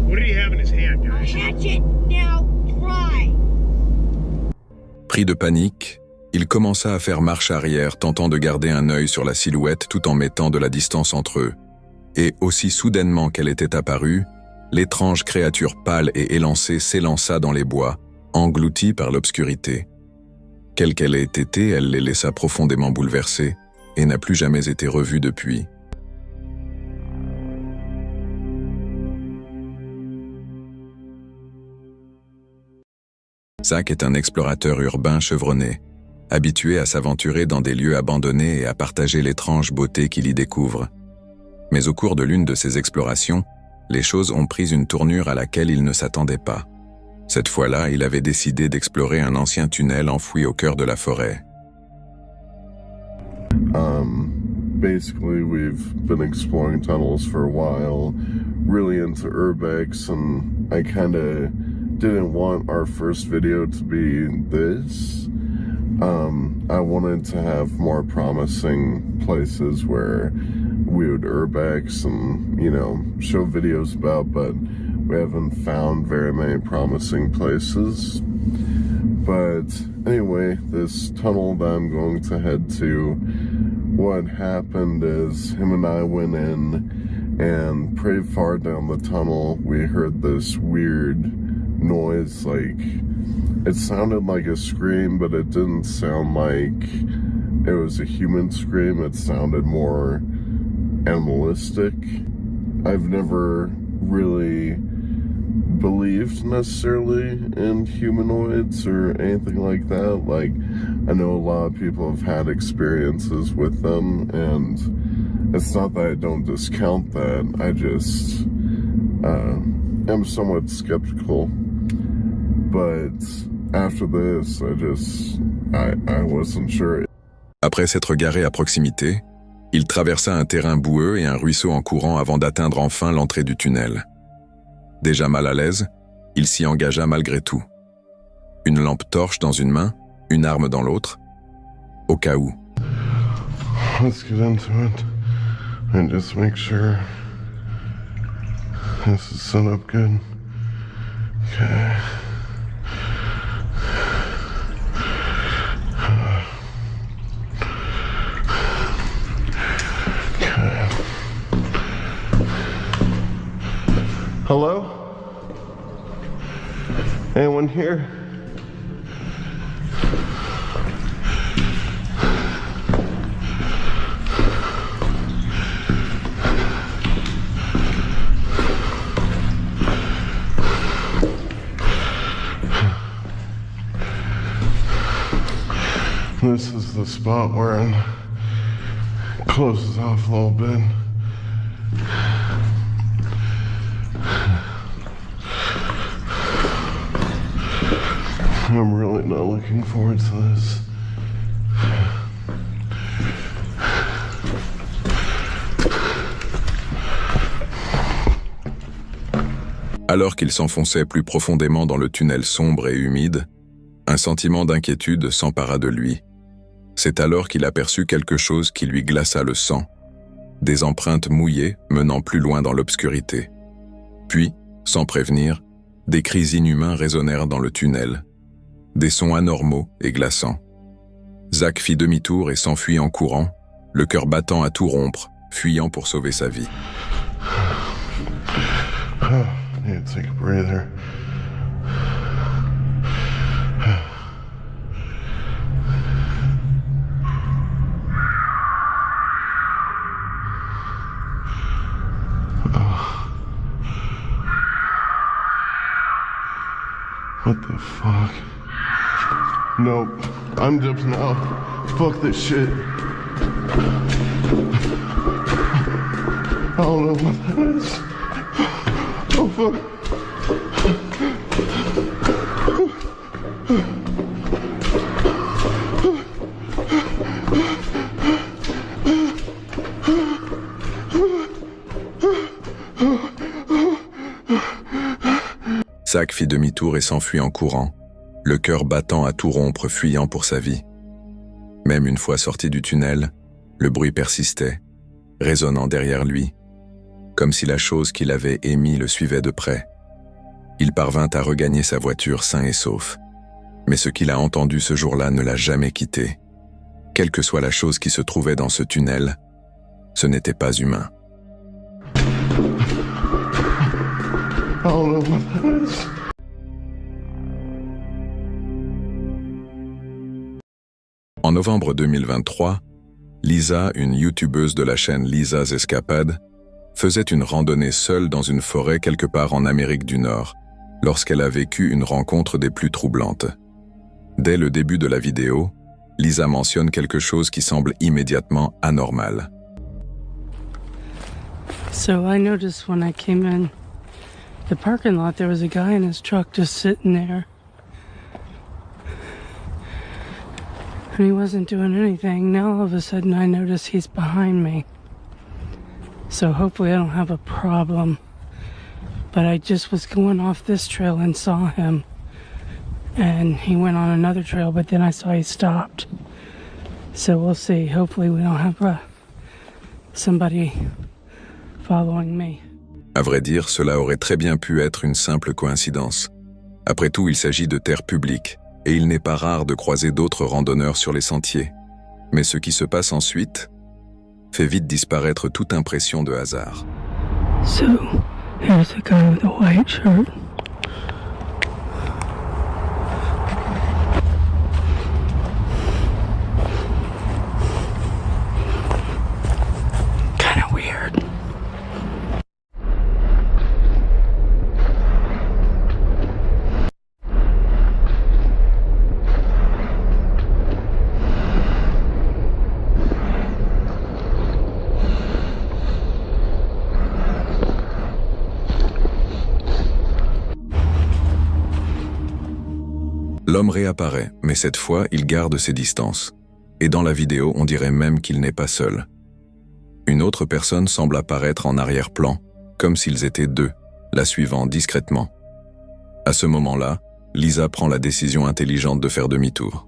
What did he have in his hand, guys? Hatchet! Now try! Pris de panique, il commença à faire marche arrière, tentant de garder un œil sur la silhouette tout en mettant de la distance entre eux. Et aussi soudainement qu'elle était apparue, l'étrange créature pâle et élancée s'élança dans les bois, engloutie par l'obscurité. Quelle qu'elle ait été, elle les laissa profondément bouleversés et n'a plus jamais été revue depuis. Zach est un explorateur urbain chevronné, habitué à s'aventurer dans des lieux abandonnés et à partager l'étrange beauté qu'il y découvre. Mais au cours de l'une de ses explorations, les choses ont pris une tournure à laquelle il ne s'attendait pas. Cette fois-là, il avait décidé d'explorer un ancien tunnel enfoui au cœur de la forêt. Basically, we've been exploring tunnels for a while, really into urbex, and I kind of didn't want our first video to be this. I wanted to have more promising places where we would urbex and, you know, show videos about, but we haven't found very many promising places. But anyway, this tunnel that I'm going to head to, what happened is him and I went in, and pretty far down the tunnel we heard this weird noise, like it sounded like a scream, but it didn't sound like it was a human scream. It sounded more animalistic. I've never really believed necessarily in humanoids or anything like that. Like, I know a lot of people have had experiences with them, and it's not that I don't discount that. I just am somewhat skeptical. But after this, I wasn't sure. Après s'être garé à proximité, il traversa un terrain boueux et un ruisseau en courant avant d'atteindre enfin l'entrée du tunnel. Déjà mal à l'aise, il s'y engagea malgré tout. Une lampe torche dans une main, une arme dans l'autre, au cas où. Let's get into it and just make sure this is set up good. Okay. Hello? Anyone here? This is the spot where it closes off a little bit. I'm really not looking forward to this. Alors qu'il s'enfonçait plus profondément dans le tunnel sombre et humide, un sentiment d'inquiétude s'empara de lui. C'est alors qu'il aperçut quelque chose qui lui glaça le sang. Des empreintes mouillées menant plus loin dans l'obscurité. Puis, sans prévenir, des cris inhumains résonnèrent dans le tunnel. Des sons anormaux et glaçants. Zach fit demi-tour et s'enfuit en courant, le cœur battant à tout rompre, fuyant pour sauver sa vie. I need to take a breather. What the fuck? Nope. I'm dipping out. Fuck this shit. I don't know what that is. Oh fuck. Zach fit demi-tour et s'enfuit en courant, le cœur battant à tout rompre, fuyant pour sa vie. Même une fois sorti du tunnel, le bruit persistait, résonnant derrière lui, comme si la chose qu'il avait émise le suivait de près. Il parvint à regagner sa voiture sain et sauf. Mais ce qu'il a entendu ce jour-là ne l'a jamais quitté. Quelle que soit la chose qui se trouvait dans ce tunnel, ce n'était pas humain. I don't know what that is. En novembre 2023, Lisa, une youtubeuse de la chaîne Lisa's Escapades, faisait une randonnée seule dans une forêt quelque part en Amérique du Nord, lorsqu'elle a vécu une rencontre des plus troublantes. Dès le début de la vidéo, Lisa mentionne quelque chose qui semble immédiatement anormal. So I noticed when I came in the parking lot, there was a guy in his truck just sitting there. And he wasn't doing anything. Now all of a sudden I notice he's behind me. So hopefully I don't have a problem. But I just was going off this trail and saw him. And he went on another trail, but then I saw he stopped. So we'll see. Hopefully we don't have somebody following me. À vrai dire, cela aurait très bien pu être une simple coïncidence. Après tout, il s'agit de terre publique, et il n'est pas rare de croiser d'autres randonneurs sur les sentiers. Mais ce qui se passe ensuite fait vite disparaître toute impression de hasard. So, here's the guy with the white shirt. Kinda weird. L'homme réapparaît, mais cette fois, il garde ses distances. Et dans la vidéo, on dirait même qu'il n'est pas seul. Une autre personne semble apparaître en arrière-plan, comme s'ils étaient deux, la suivant discrètement. À ce moment-là, Lisa prend la décision intelligente de faire demi-tour.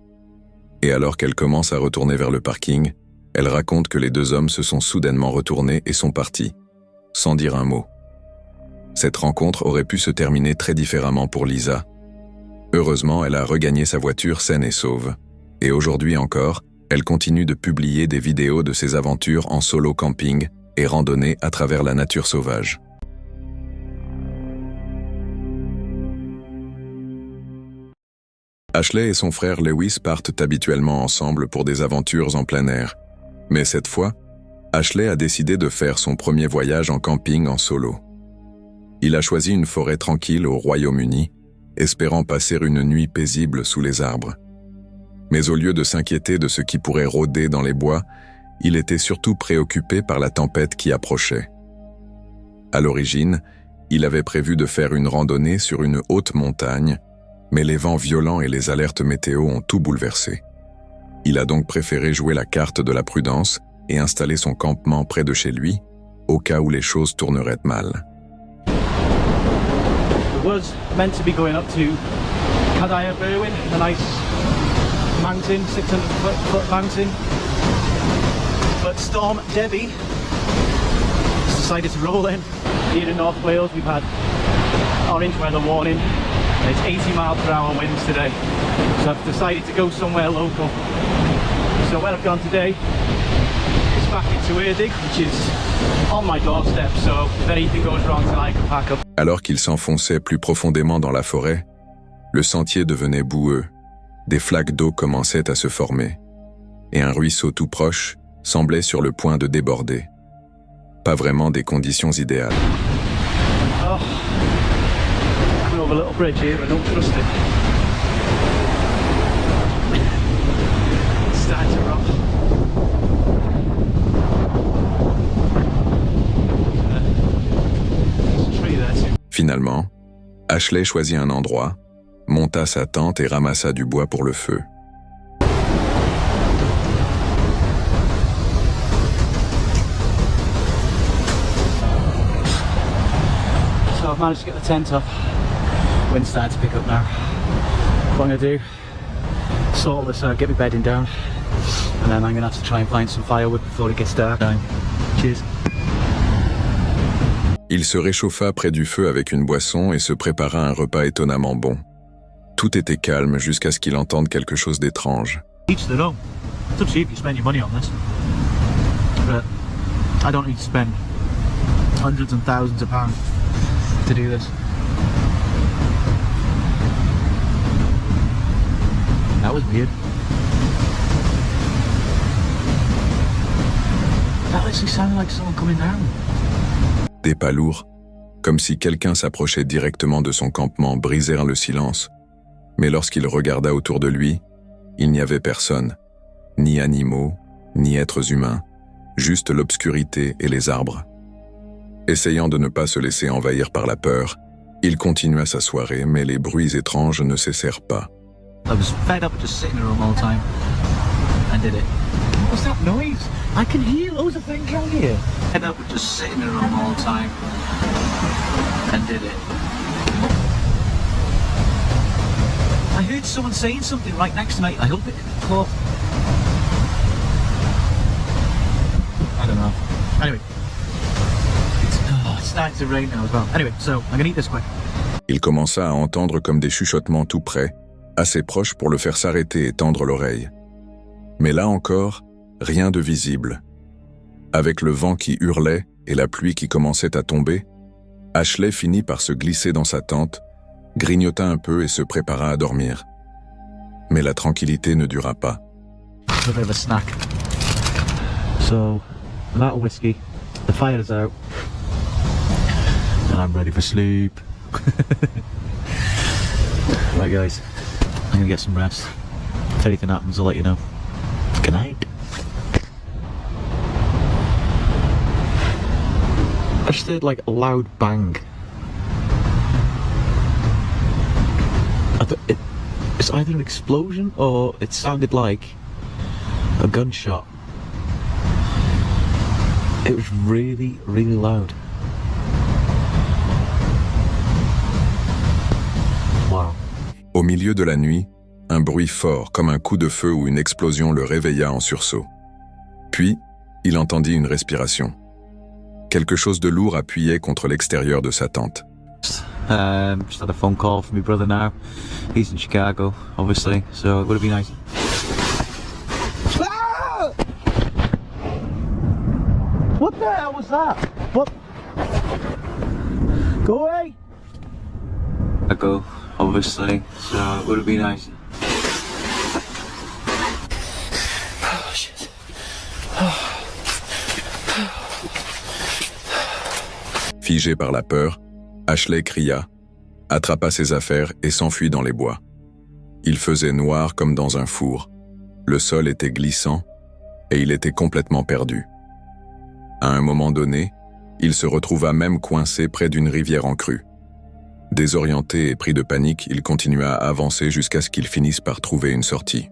Et alors qu'elle commence à retourner vers le parking, elle raconte que les deux hommes se sont soudainement retournés et sont partis, sans dire un mot. Cette rencontre aurait pu se terminer très différemment pour Lisa. Heureusement, elle a regagné sa voiture saine et sauve. Et aujourd'hui encore, elle continue de publier des vidéos de ses aventures en solo camping et randonnée à travers la nature sauvage. Ashley et son frère Lewis partent habituellement ensemble pour des aventures en plein air. Mais cette fois, Ashley a décidé de faire son premier voyage en camping en solo. Il a choisi une forêt tranquille au Royaume-Uni, espérant passer une nuit paisible sous les arbres. Mais au lieu de s'inquiéter de ce qui pourrait rôder dans les bois, il était surtout préoccupé par la tempête qui approchait. À l'origine, il avait prévu de faire une randonnée sur une haute montagne, mais les vents violents et les alertes météo ont tout bouleversé. Il a donc préféré jouer la carte de la prudence et installer son campement près de chez lui, au cas où les choses tourneraient mal. Was meant to be going up to Kadaya Berwyn, a nice mountain, 600-foot mountain. But Storm Debbie has decided to roll in. Here in North Wales, we've had orange weather warning. And it's 80-mile-per-hour winds today. So I've decided to go somewhere local. So where I've gone today is back into Erdig, which is on my doorstep. So if anything goes wrong tonight, I can pack up. Alors qu'il s'enfonçait plus profondément dans la forêt, le sentier devenait boueux, des flaques d'eau commençaient à se former, et un ruisseau tout proche semblait sur le point de déborder. Pas vraiment des conditions idéales. Oh, I'm over a little bridge here, I don't trust it. It's starting to rock. Finalement, Ashley choisit un endroit, monta sa tente et ramassa du bois pour le feu. So I've managed to get the tent up. Wind's starting to pick up now. What I'm going to do, sort this out, get me bedding down, and then I'm going to have to try and find some firewood before it gets dark. Cheers. Il se réchauffa près du feu avec une boisson et se prépara un repas étonnamment bon. Tout était calme jusqu'à ce qu'il entende quelque chose d'étrange. Each their own. It's up to you if you spend your money on this. But I don't need to spend hundreds and thousands of pounds to do this. That was weird. That literally sounded like someone coming down. Des pas lourds, comme si quelqu'un s'approchait directement de son campement, brisèrent le silence. Mais lorsqu'il regarda autour de lui, il n'y avait personne, ni animaux, ni êtres humains, juste l'obscurité et les arbres. Essayant de ne pas se laisser envahir par la peur, Il continua sa soirée, mais les bruits étranges ne cessèrent pas. I was fed up with just sitting in a room all the time. I did it. What was that noise? I can hear loads of things around here. Fed up with just sitting in a room all the time. I did it. I heard someone saying something right next to me. I hope it caught. I don't know. Anyway. It's starting to rain now as well. Anyway, so I'm gonna eat this quick. Il commença à entendre comme des chuchotements tout près, assez proches pour le faire s'arrêter et tendre l'oreille. Mais là encore, rien de visible. Avec le vent qui hurlait et la pluie qui commençait à tomber, Ashley finit par se glisser dans sa tente, grignota un peu et se prépara à dormir. Mais la tranquillité ne dura pas. A bit of a snack. So, I'm out of whiskey, the fire is out, and I'm ready for sleep. Right guys, I'm gonna get some rest. If anything happens, I'll let you know. Good night. I just heard like a loud bang. It's either an explosion or it sounded like a gunshot. It was really, really loud. Wow. Au milieu de la nuit, un bruit fort comme un coup de feu ou une explosion le réveilla en sursaut. Puis, il entendit une respiration. Quelque chose de lourd appuyait contre l'extérieur de sa tente. Just had a phone call from my brother now. He's in Chicago, obviously, so it would be nice. Ah! What the hell was that? What? Go away! Chicago, obviously, so it would be nice. Oh shit. Figé par la peur, Ashley cria, attrapa ses affaires et s'enfuit dans les bois. Il faisait noir comme dans un four. Le sol était glissant et il était complètement perdu. À un moment donné, il se retrouva même coincé près d'une rivière en crue. Désorienté et pris de panique, il continua à avancer jusqu'à ce qu'il finisse par trouver une sortie.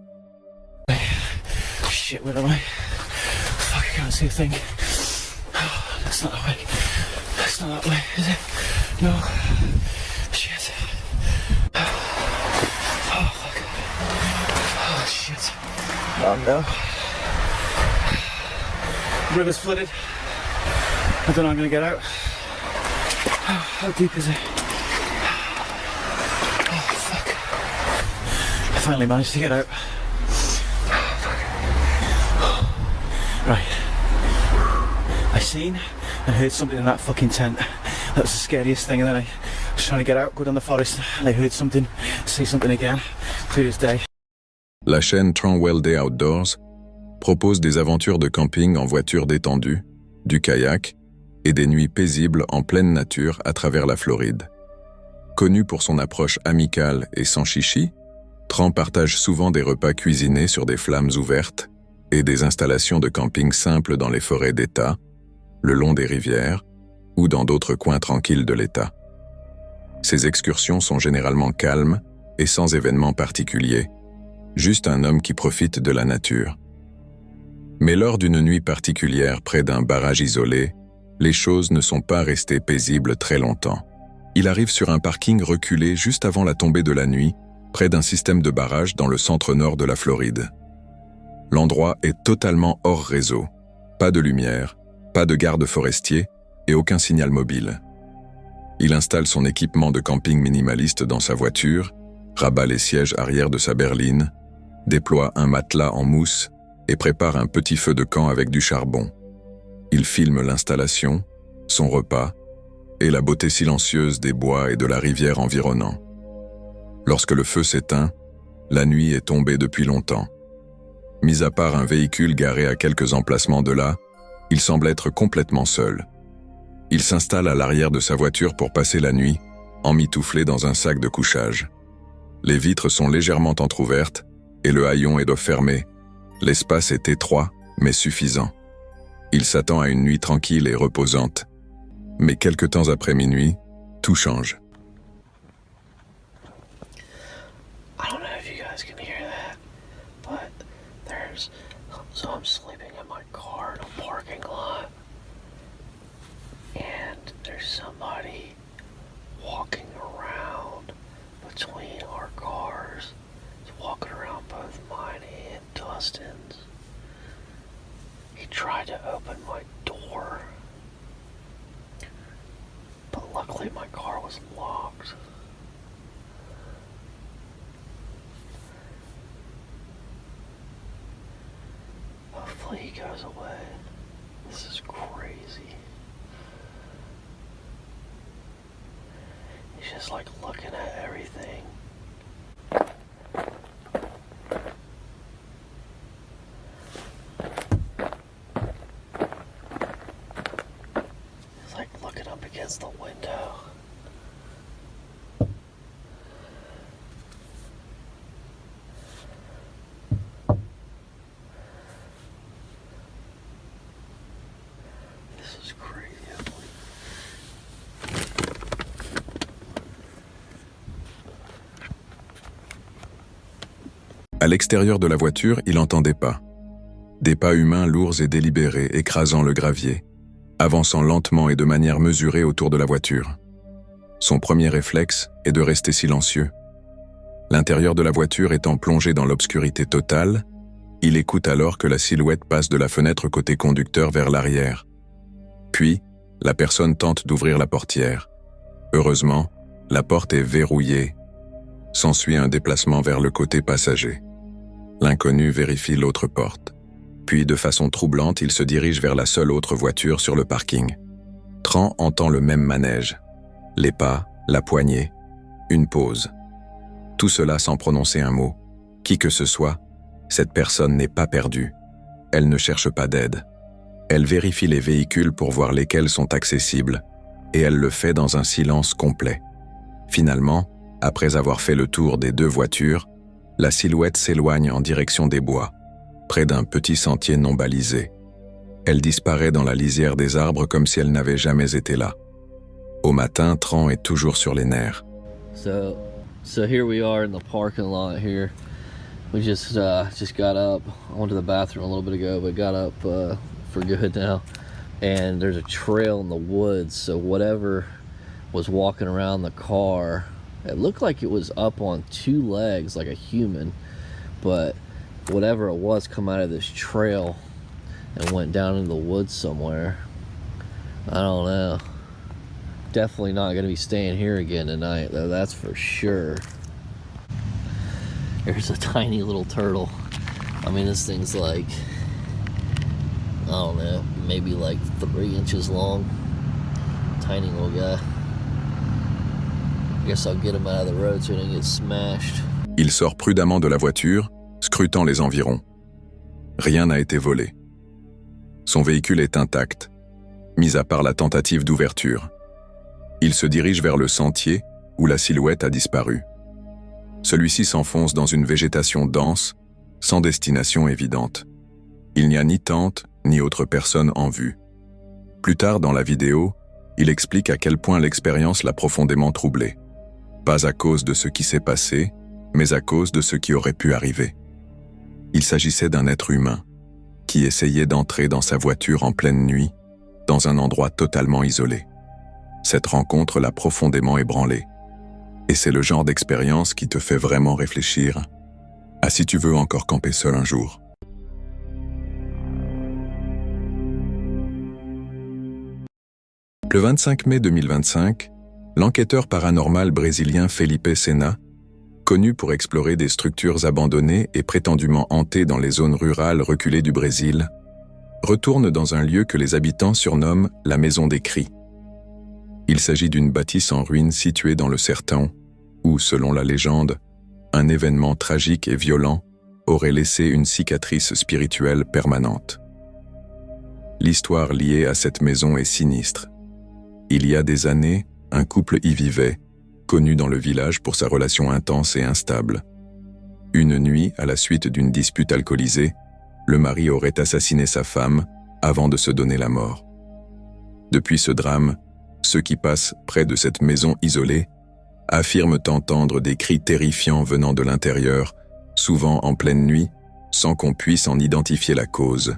Shit, where am I? Fuck, I can't see a thing. That's not that way. That's not that way, is it? No. Shit. Oh, fuck. Oh, shit. Oh, no. River's flooded. I don't know how I'm gonna get out. How deep is it? Oh, fuck. I finally managed to get out. Right. I seen and heard something in that fucking tent. That was the scariest thing, and then I was trying to get out, go down the forest, and I heard something, say something again, clear as day. La chaîne Tranwell Day Outdoors propose des aventures de camping en voiture détendue, du kayak et des nuits paisibles en pleine nature à travers la Floride. Connu pour son approche amicale et sans chichi, Tran partage souvent des repas cuisinés sur des flammes ouvertes et des installations de camping simples dans les forêts d'État, le long des rivières ou dans d'autres coins tranquilles de l'État. Ces excursions sont généralement calmes et sans événements particuliers, juste un homme qui profite de la nature. Mais lors d'une nuit particulière près d'un barrage isolé, les choses ne sont pas restées paisibles très longtemps. Il arrive sur un parking reculé juste avant la tombée de la nuit, près d'un système de barrage dans le centre-nord de la Floride. L'endroit est totalement hors réseau, pas de lumière, pas de garde forestier et aucun signal mobile. Il installe son équipement de camping minimaliste dans sa voiture, rabat les sièges arrière de sa berline, déploie un matelas en mousse et prépare un petit feu de camp avec du charbon. Il filme l'installation, son repas et la beauté silencieuse des bois et de la rivière environnant. Lorsque le feu s'éteint, la nuit est tombée depuis longtemps. Mis à part un véhicule garé à quelques emplacements de là, il semble être complètement seul. Il s'installe à l'arrière de sa voiture pour passer la nuit, emmitouflé dans un sac de couchage. Les vitres sont légèrement entr'ouvertes et le haillon est fermé. L'espace est étroit, mais suffisant. Il s'attend à une nuit tranquille et reposante. Mais quelque temps après minuit, tout change. guys can hear that, but so I'm sleeping in my car in a parking lot, and there's somebody walking around between our cars. He's walking around both mine and Dustin's. He tried to open my door, but luckily my car was locked. Hopefully he goes away. This is crazy. He's just like looking at everything. He's like looking up against the window. À l'extérieur de la voiture, il entend des pas. Des pas humains lourds et délibérés écrasant le gravier, avançant lentement et de manière mesurée autour de la voiture. Son premier réflexe est de rester silencieux. L'intérieur de la voiture étant plongé dans l'obscurité totale, il écoute alors que la silhouette passe de la fenêtre côté conducteur vers l'arrière. Puis, la personne tente d'ouvrir la portière. Heureusement, la porte est verrouillée. S'ensuit un déplacement vers le côté passager. L'inconnu vérifie l'autre porte. Puis, de façon troublante, il se dirige vers la seule autre voiture sur le parking. Tran entend le même manège. Les pas, la poignée, une pause. Tout cela sans prononcer un mot. Qui que ce soit, cette personne n'est pas perdue. Elle ne cherche pas d'aide. Elle vérifie les véhicules pour voir lesquels sont accessibles, et elle le fait dans un silence complet. Finalement, après avoir fait le tour des deux voitures, la silhouette s'éloigne en direction des bois, près d'un petit sentier non balisé. Elle disparaît dans la lisière des arbres comme si elle n'avait jamais été là. Au matin, Tran est toujours sur les nerfs. So here we are in the parking lot here. We just got up. I went to the bathroom a little bit ago, but got up for good now. And there's a trail in the woods, so whatever was walking around the car, it looked like it was up on two legs like a human, but whatever it was come out of this trail and went down into the woods somewhere. I don't know. Definitely not going to be staying here again tonight, though, that's for sure. There's a tiny little turtle. I mean, this thing's like, I don't know, maybe like 3 inches long. Tiny little guy. I guess I'll get him out of the road so he doesn't get smashed. Il sort prudemment de la voiture, scrutant les environs. Rien n'a été volé. Son véhicule est intact, mis à part la tentative d'ouverture. Il se dirige vers le sentier où la silhouette a disparu. Celui-ci s'enfonce dans une végétation dense, sans destination évidente. Il n'y a ni tente, ni autre personne en vue. Plus tard dans la vidéo, il explique à quel point l'expérience l'a profondément troublé. Pas à cause de ce qui s'est passé, mais à cause de ce qui aurait pu arriver. Il s'agissait d'un être humain, qui essayait d'entrer dans sa voiture en pleine nuit, dans un endroit totalement isolé. Cette rencontre l'a profondément ébranlé. Et c'est le genre d'expérience qui te fait vraiment réfléchir à si tu veux encore camper seul un jour. Le 25 mai 2025, l'enquêteur paranormal brésilien Felipe Sena, connu pour explorer des structures abandonnées et prétendument hantées dans les zones rurales reculées du Brésil, retourne dans un lieu que les habitants surnomment la Maison des Cris. Il s'agit d'une bâtisse en ruine située dans le Sertão, où, selon la légende, un événement tragique et violent aurait laissé une cicatrice spirituelle permanente. L'histoire liée à cette maison est sinistre. Il y a des années, un couple y vivait, connu dans le village pour sa relation intense et instable. Une nuit, à la suite d'une dispute alcoolisée, le mari aurait assassiné sa femme avant de se donner la mort. Depuis ce drame, ceux qui passent près de cette maison isolée affirment entendre des cris terrifiants venant de l'intérieur souvent en pleine nuit, sans qu'on puisse en identifier la cause.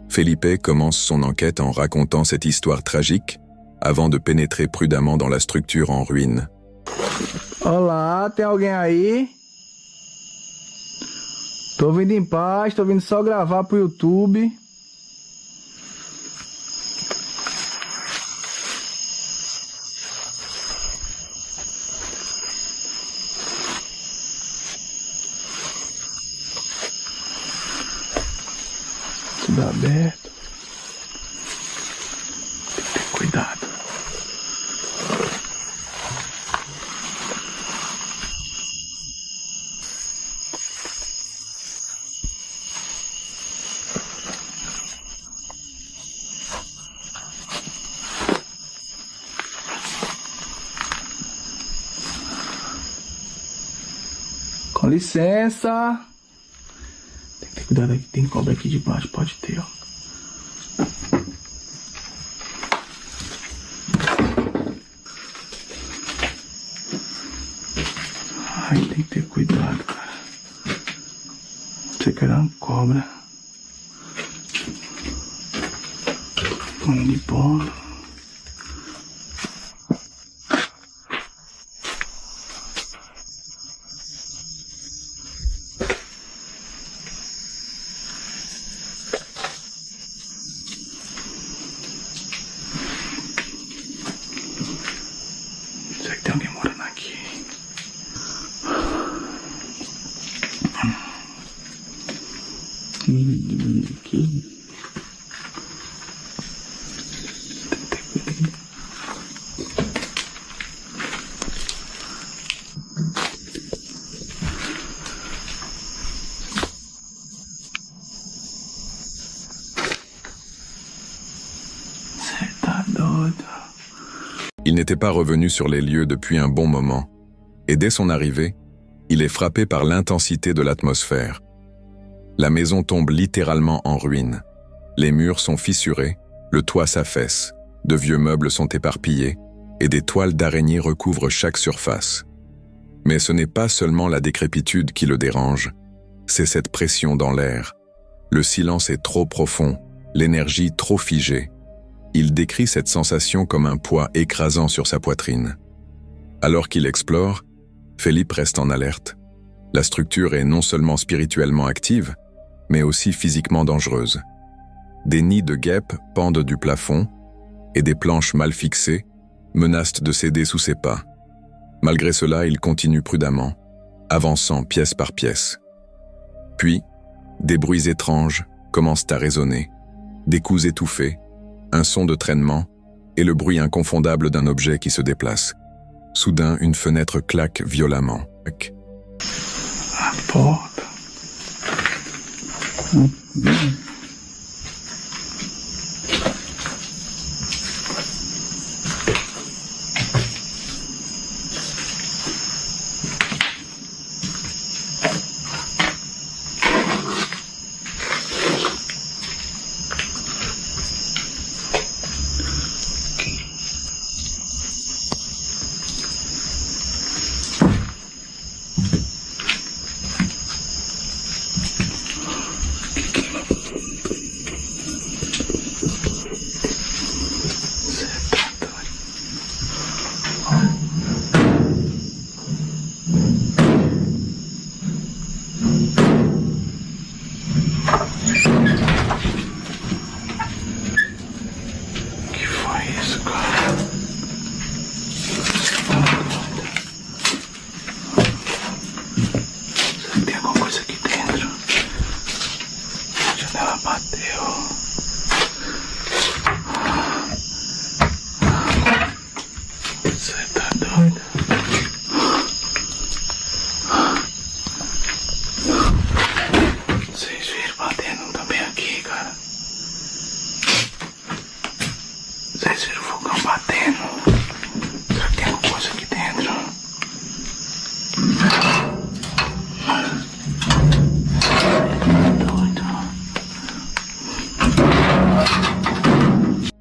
Felipe commence son enquête en racontant cette histoire tragique avant de pénétrer prudemment dans la structure en ruine. Olá, tem alguém aí? Tô vindo em paz, tô vindo só gravar pro YouTube. Tudo aberto. Tem que ter cuidado. Com licença. Tem que ter cuidado aqui, tem cobra aqui debaixo, pode ter, ó. Ai, tem que ter cuidado, cara. Achei que era uma cobra. De bola. Será que tem alguém morando aqui? Aqui. Você tá doido? Il n'était pas revenu sur les lieux depuis un bon moment, et dès son arrivée, il est frappé par l'intensité de l'atmosphère. La maison tombe littéralement en ruine. Les murs sont fissurés, le toit s'affaisse, de vieux meubles sont éparpillés, et des toiles d'araignée recouvrent chaque surface. Mais ce n'est pas seulement la décrépitude qui le dérange, c'est cette pression dans l'air. Le silence est trop profond, l'énergie trop figée. Il décrit cette sensation comme un poids écrasant sur sa poitrine. Alors qu'il explore, Felipe reste en alerte. La structure est non seulement spirituellement active, mais aussi physiquement dangereuse. Des nids de guêpes pendent du plafond, et des planches mal fixées menacent de céder sous ses pas. Malgré cela, il continue prudemment, avançant pièce par pièce. Puis, des bruits étranges commencent à résonner, des coups étouffés, un son de traînement et le bruit inconfondable d'un objet qui se déplace. Soudain, une fenêtre claque violemment. A porta.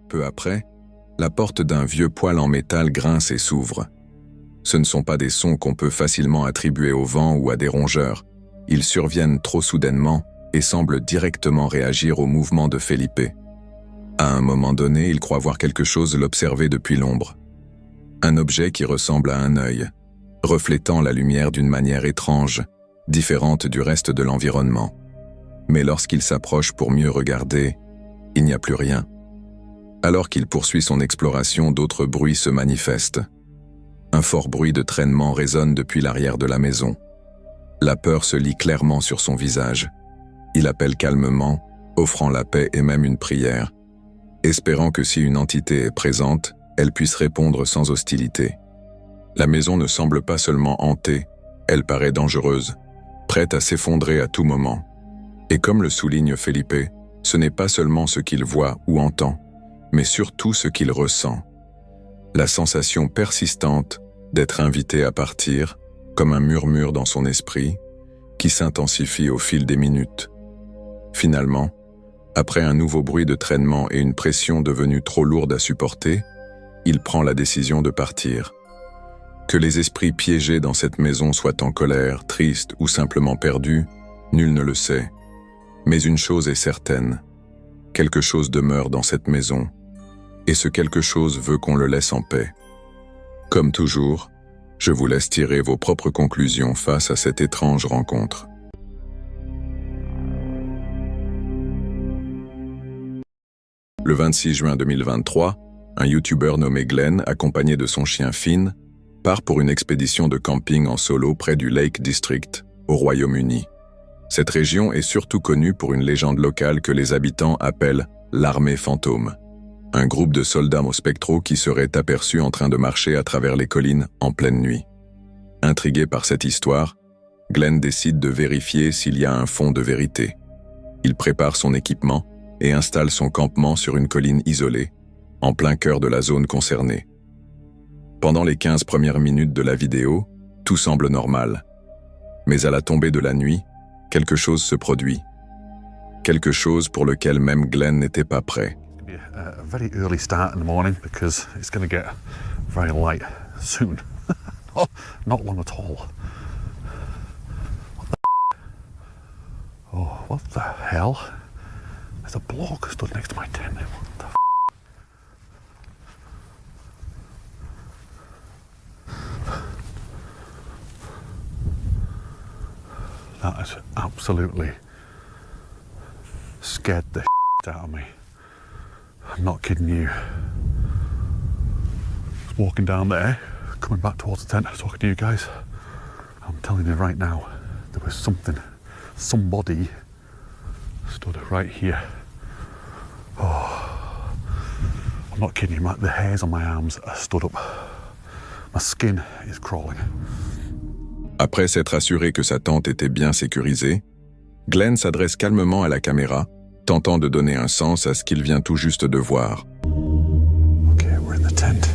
Peu après, la porte d'un vieux poêle en métal grince et s'ouvre. Ce ne sont pas des sons qu'on peut facilement attribuer au vent ou à des rongeurs, ils surviennent trop soudainement et semblent directement réagir au mouvement de Felipe. À un moment donné, il croit voir quelque chose l'observer depuis l'ombre. Un objet qui ressemble à un œil, reflétant la lumière d'une manière étrange, différente du reste de l'environnement. Mais lorsqu'il s'approche pour mieux regarder, il n'y a plus rien. Alors qu'il poursuit son exploration, d'autres bruits se manifestent. Un fort bruit de traînement résonne depuis l'arrière de la maison. La peur se lit clairement sur son visage. Il appelle calmement, offrant la paix et même une prière, espérant que si une entité est présente, elle puisse répondre sans hostilité. La maison ne semble pas seulement hantée, elle paraît dangereuse, prête à s'effondrer à tout moment. Et comme le souligne Felipe, ce n'est pas seulement ce qu'il voit ou entend, mais surtout ce qu'il ressent. La sensation persistante d'être invité à partir, comme un murmure dans son esprit, qui s'intensifie au fil des minutes. Finalement, après un nouveau bruit de traînement et une pression devenue trop lourde à supporter, il prend la décision de partir. Que les esprits piégés dans cette maison soient en colère, tristes ou simplement perdus, nul ne le sait. Mais une chose est certaine, quelque chose demeure dans cette maison, et ce quelque chose veut qu'on le laisse en paix. Comme toujours, je vous laisse tirer vos propres conclusions face à cette étrange rencontre. Le 26 juin 2023, un YouTuber nommé Glenn, accompagné de son chien Finn, part pour une expédition de camping en solo près du Lake District, au Royaume-Uni. Cette région est surtout connue pour une légende locale que les habitants appellent l'armée fantôme, un groupe de soldats spectraux qui seraient aperçus en train de marcher à travers les collines en pleine nuit. Intrigué par cette histoire, Glenn décide de vérifier s'il y a un fond de vérité. Il prépare son équipement et installe son campement sur une colline isolée, en plein cœur de la zone concernée. Pendant les 15 premières minutes de la vidéo, tout semble normal. Mais à la tombée de la nuit, quelque chose se produit. Quelque chose pour lequel même Glenn n'était pas prêt. A very early start in the morning because it's going to get very light soon. Oh, not long at all. What the hell? There's a bloke stood next to my tent. What the That has absolutely scared the out of me. I'm not kidding you. I was walking down there, coming back towards the tent, talking to you guys. I'm telling you right now, there was somebody stood right here. Oh, I'm not kidding you, the hairs on my arms are stood up. My skin is crawling. Après s'être assuré que sa tente était bien sécurisée, Glenn s'adresse calmement à la caméra, tentant de donner un sens à ce qu'il vient tout juste de voir. Okay, we're in the tent.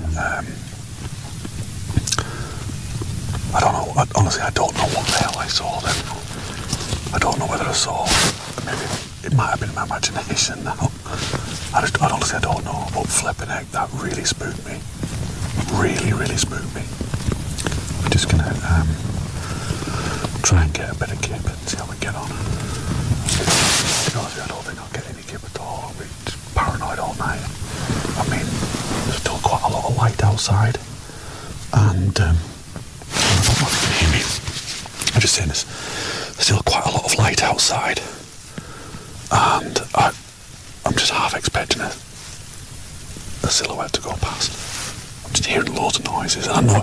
I don't know. Honestly, I don't know what the hell I saw then. I don't know whether I saw. Maybe it might have been my imagination now. Honestly, I don't know. But flipping heck, that really spooked me. Really, really spooked me. We're just gonna try and get a bit of kip and see how we get on. Honestly, I don't think I'll get any kip at all. I'll be just paranoid all night. I mean, there's still quite a lot of light outside, and I don't know if you can hear me. I'm just saying there's still quite a lot of light outside, and I'm just half expecting a silhouette to go past. I'm just hearing loads of noises. And I know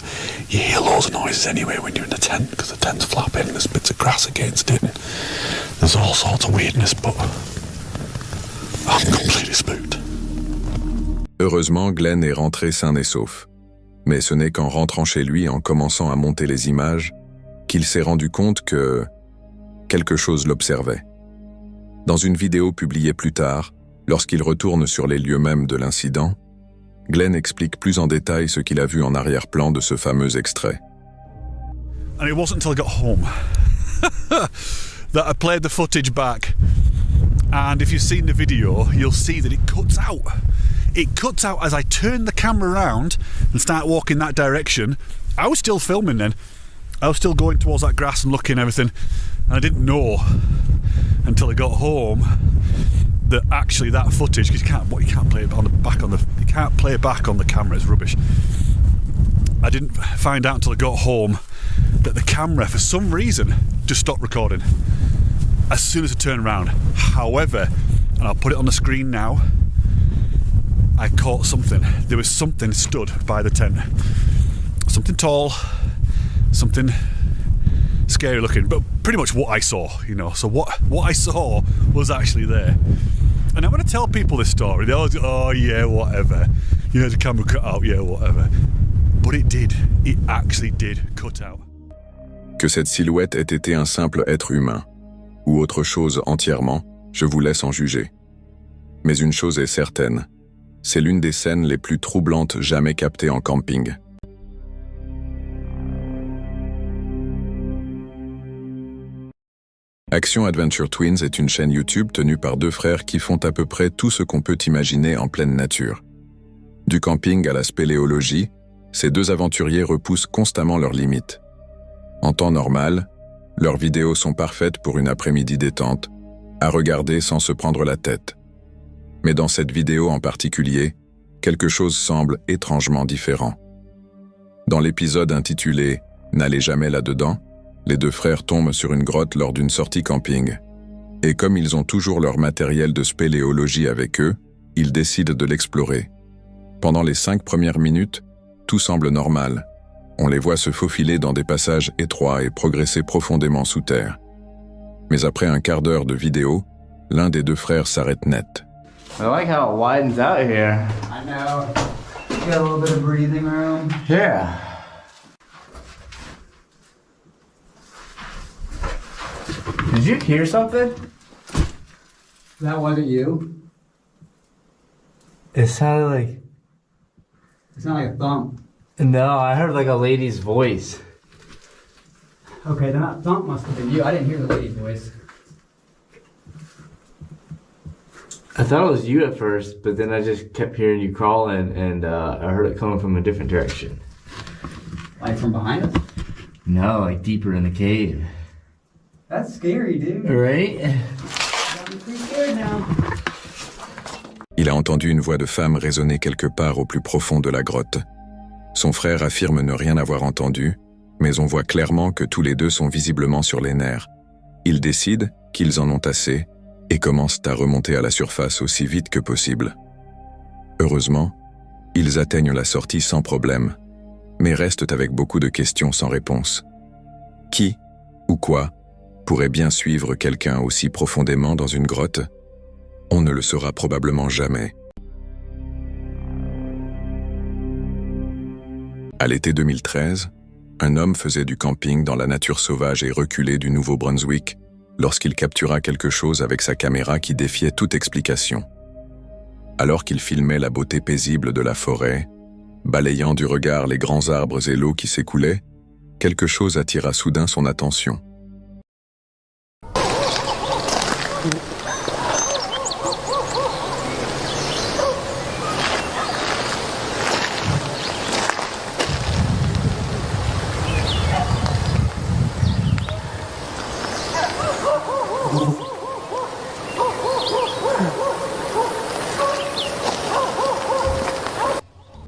you hear loads of noises anyway when you're in the tent because the tent's flapping and there's bits of grass against it. And there's all sorts of weirdness, but I'm completely spooked. Heureusement, Glenn est rentré sain et sauf. Mais ce n'est qu'en rentrant chez lui, en commençant à monter les images, qu'il s'est rendu compte que quelque chose l'observait. Dans une vidéo publiée plus tard, lorsqu'il retourne sur les lieux mêmes de l'incident, Glenn explique plus en détail ce qu'il a vu en arrière-plan de ce fameux extrait. And it wasn't until I got home that I played the footage back. And if you've seen the video, you'll see that it cuts out. It cuts out as I turn the camera around and start walking that direction. I was still filming then. I was still going towards that grass and looking and everything, and I didn't know until I got home that actually that footage, because you can't play it on you can't play it back on the camera, it's rubbish. I didn't find out until I got home that the camera, for some reason, just stopped recording as soon as I turned around. However, and I'll put it on the screen now, I caught something. There was something stood by the tent. Something tall, something scary looking, but pretty much what I saw, you know. So what I saw was actually there. And when I tell people this story, they always go, oh yeah, whatever. You know, the camera cut out, yeah, whatever. But it did. It actually did cut out. Que cette silhouette ait été un simple être humain, ou autre chose entièrement, je vous laisse en juger. Mais une chose est certaine, c'est l'une des scènes les plus troublantes jamais captées en camping. Action Adventure Twins est une chaîne YouTube tenue par deux frères qui font à peu près tout ce qu'on peut imaginer en pleine nature. Du camping à la spéléologie, ces deux aventuriers repoussent constamment leurs limites. En temps normal, leurs vidéos sont parfaites pour une après-midi détente, à regarder sans se prendre la tête. Mais dans cette vidéo en particulier, quelque chose semble étrangement différent. Dans l'épisode intitulé « N'allez jamais là-dedans », les deux frères tombent sur une grotte lors d'une sortie camping. Et comme ils ont toujours leur matériel de spéléologie avec eux, ils décident de l'explorer. Pendant les 5 premières minutes, tout semble normal. On les voit se faufiler dans des passages étroits et progresser profondément sous terre. Mais après un quart d'heure de vidéo, l'un des deux frères s'arrête net. I like how it widens out here. I know. You got a little bit of breathing room. Yeah. Did you hear something? That wasn't you. It sounded like... It's not like a thump. No, I heard like a lady's voice. Okay, that thump must have been you. I didn't hear the lady's voice. I thought it was you at first, but then I just kept hearing you crawling, and I heard it coming from a different direction. Like from behind us? No, like deeper in the cave. That's scary, dude. Right? Got me pretty scared now. Il a entendu une voix de femme résonner quelque part au plus profond de la grotte. Son frère affirme ne rien avoir entendu, mais on voit clairement que tous les deux sont visiblement sur les nerfs. Ils décident qu'ils en ont assez et commencent à remonter à la surface aussi vite que possible. Heureusement, ils atteignent la sortie sans problème, mais restent avec beaucoup de questions sans réponse. Qui ou quoi pourrait bien suivre quelqu'un aussi profondément dans une grotte? On ne le saura probablement jamais. À l'été 2013, un homme faisait du camping dans la nature sauvage et reculée du Nouveau-Brunswick lorsqu'il captura quelque chose avec sa caméra qui défiait toute explication. Alors qu'il filmait la beauté paisible de la forêt, balayant du regard les grands arbres et l'eau qui s'écoulait, quelque chose attira soudain son attention.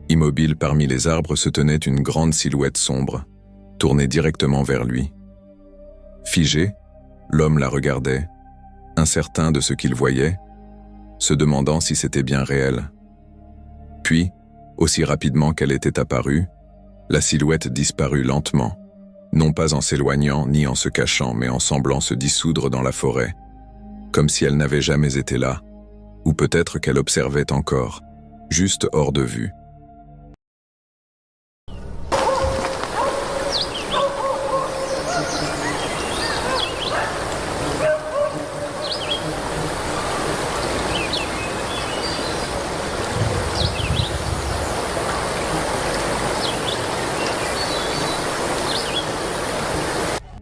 Immobile parmi les arbres se tenait une grande silhouette sombre, tournée directement vers lui. Figé, l'homme la regardait, incertain de ce qu'il voyait, se demandant si c'était bien réel. Puis, aussi rapidement qu'elle était apparue, la silhouette disparut lentement, non pas en s'éloignant ni en se cachant, mais en semblant se dissoudre dans la forêt, comme si elle n'avait jamais été là, ou peut-être qu'elle observait encore, juste hors de vue.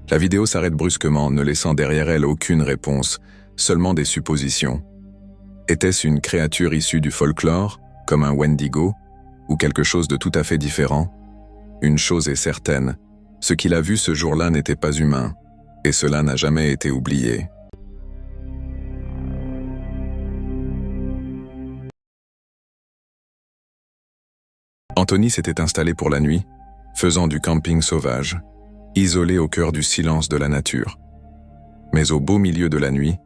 La vidéo s'arrête brusquement, ne laissant derrière elle aucune réponse, seulement des suppositions. Était-ce une créature issue du folklore, comme un Wendigo, ou quelque chose de tout à fait différent? Une chose est certaine, Ce qu'il a vu ce jour-là n'était pas humain, et cela n'a jamais été oublié. Anthony s'était installé pour la nuit, faisant du camping sauvage, isolé au cœur du silence de la nature. Mais au beau milieu de la nuit,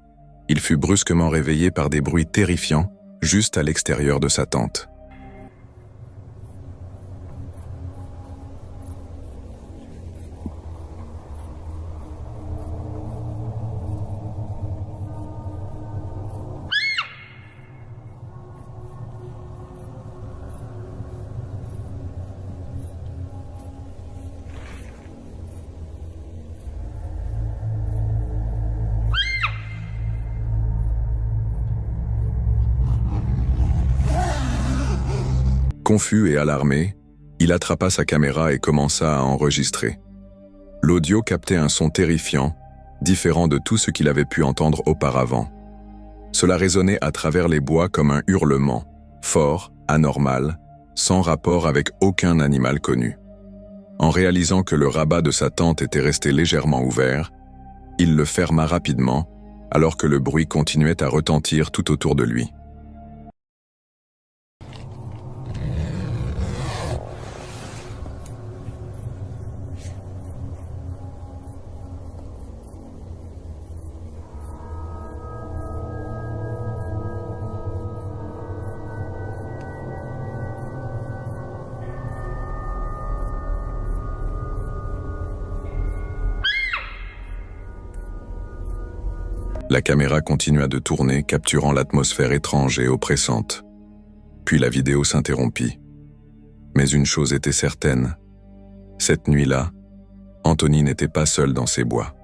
il fut brusquement réveillé par des bruits terrifiants juste à l'extérieur de sa tente. Confus et alarmé, il attrapa sa caméra et commença à enregistrer. L'audio captait un son terrifiant, différent de tout ce qu'il avait pu entendre auparavant. Cela résonnait à travers les bois comme un hurlement, fort, anormal, sans rapport avec aucun animal connu. En réalisant que le rabat de sa tente était resté légèrement ouvert, il le ferma rapidement, alors que le bruit continuait à retentir tout autour de lui. La caméra continua de tourner, capturant l'atmosphère étrange et oppressante. Puis la vidéo s'interrompit. Mais une chose était certaine. Cette nuit-là, Anthony n'était pas seul dans ces bois.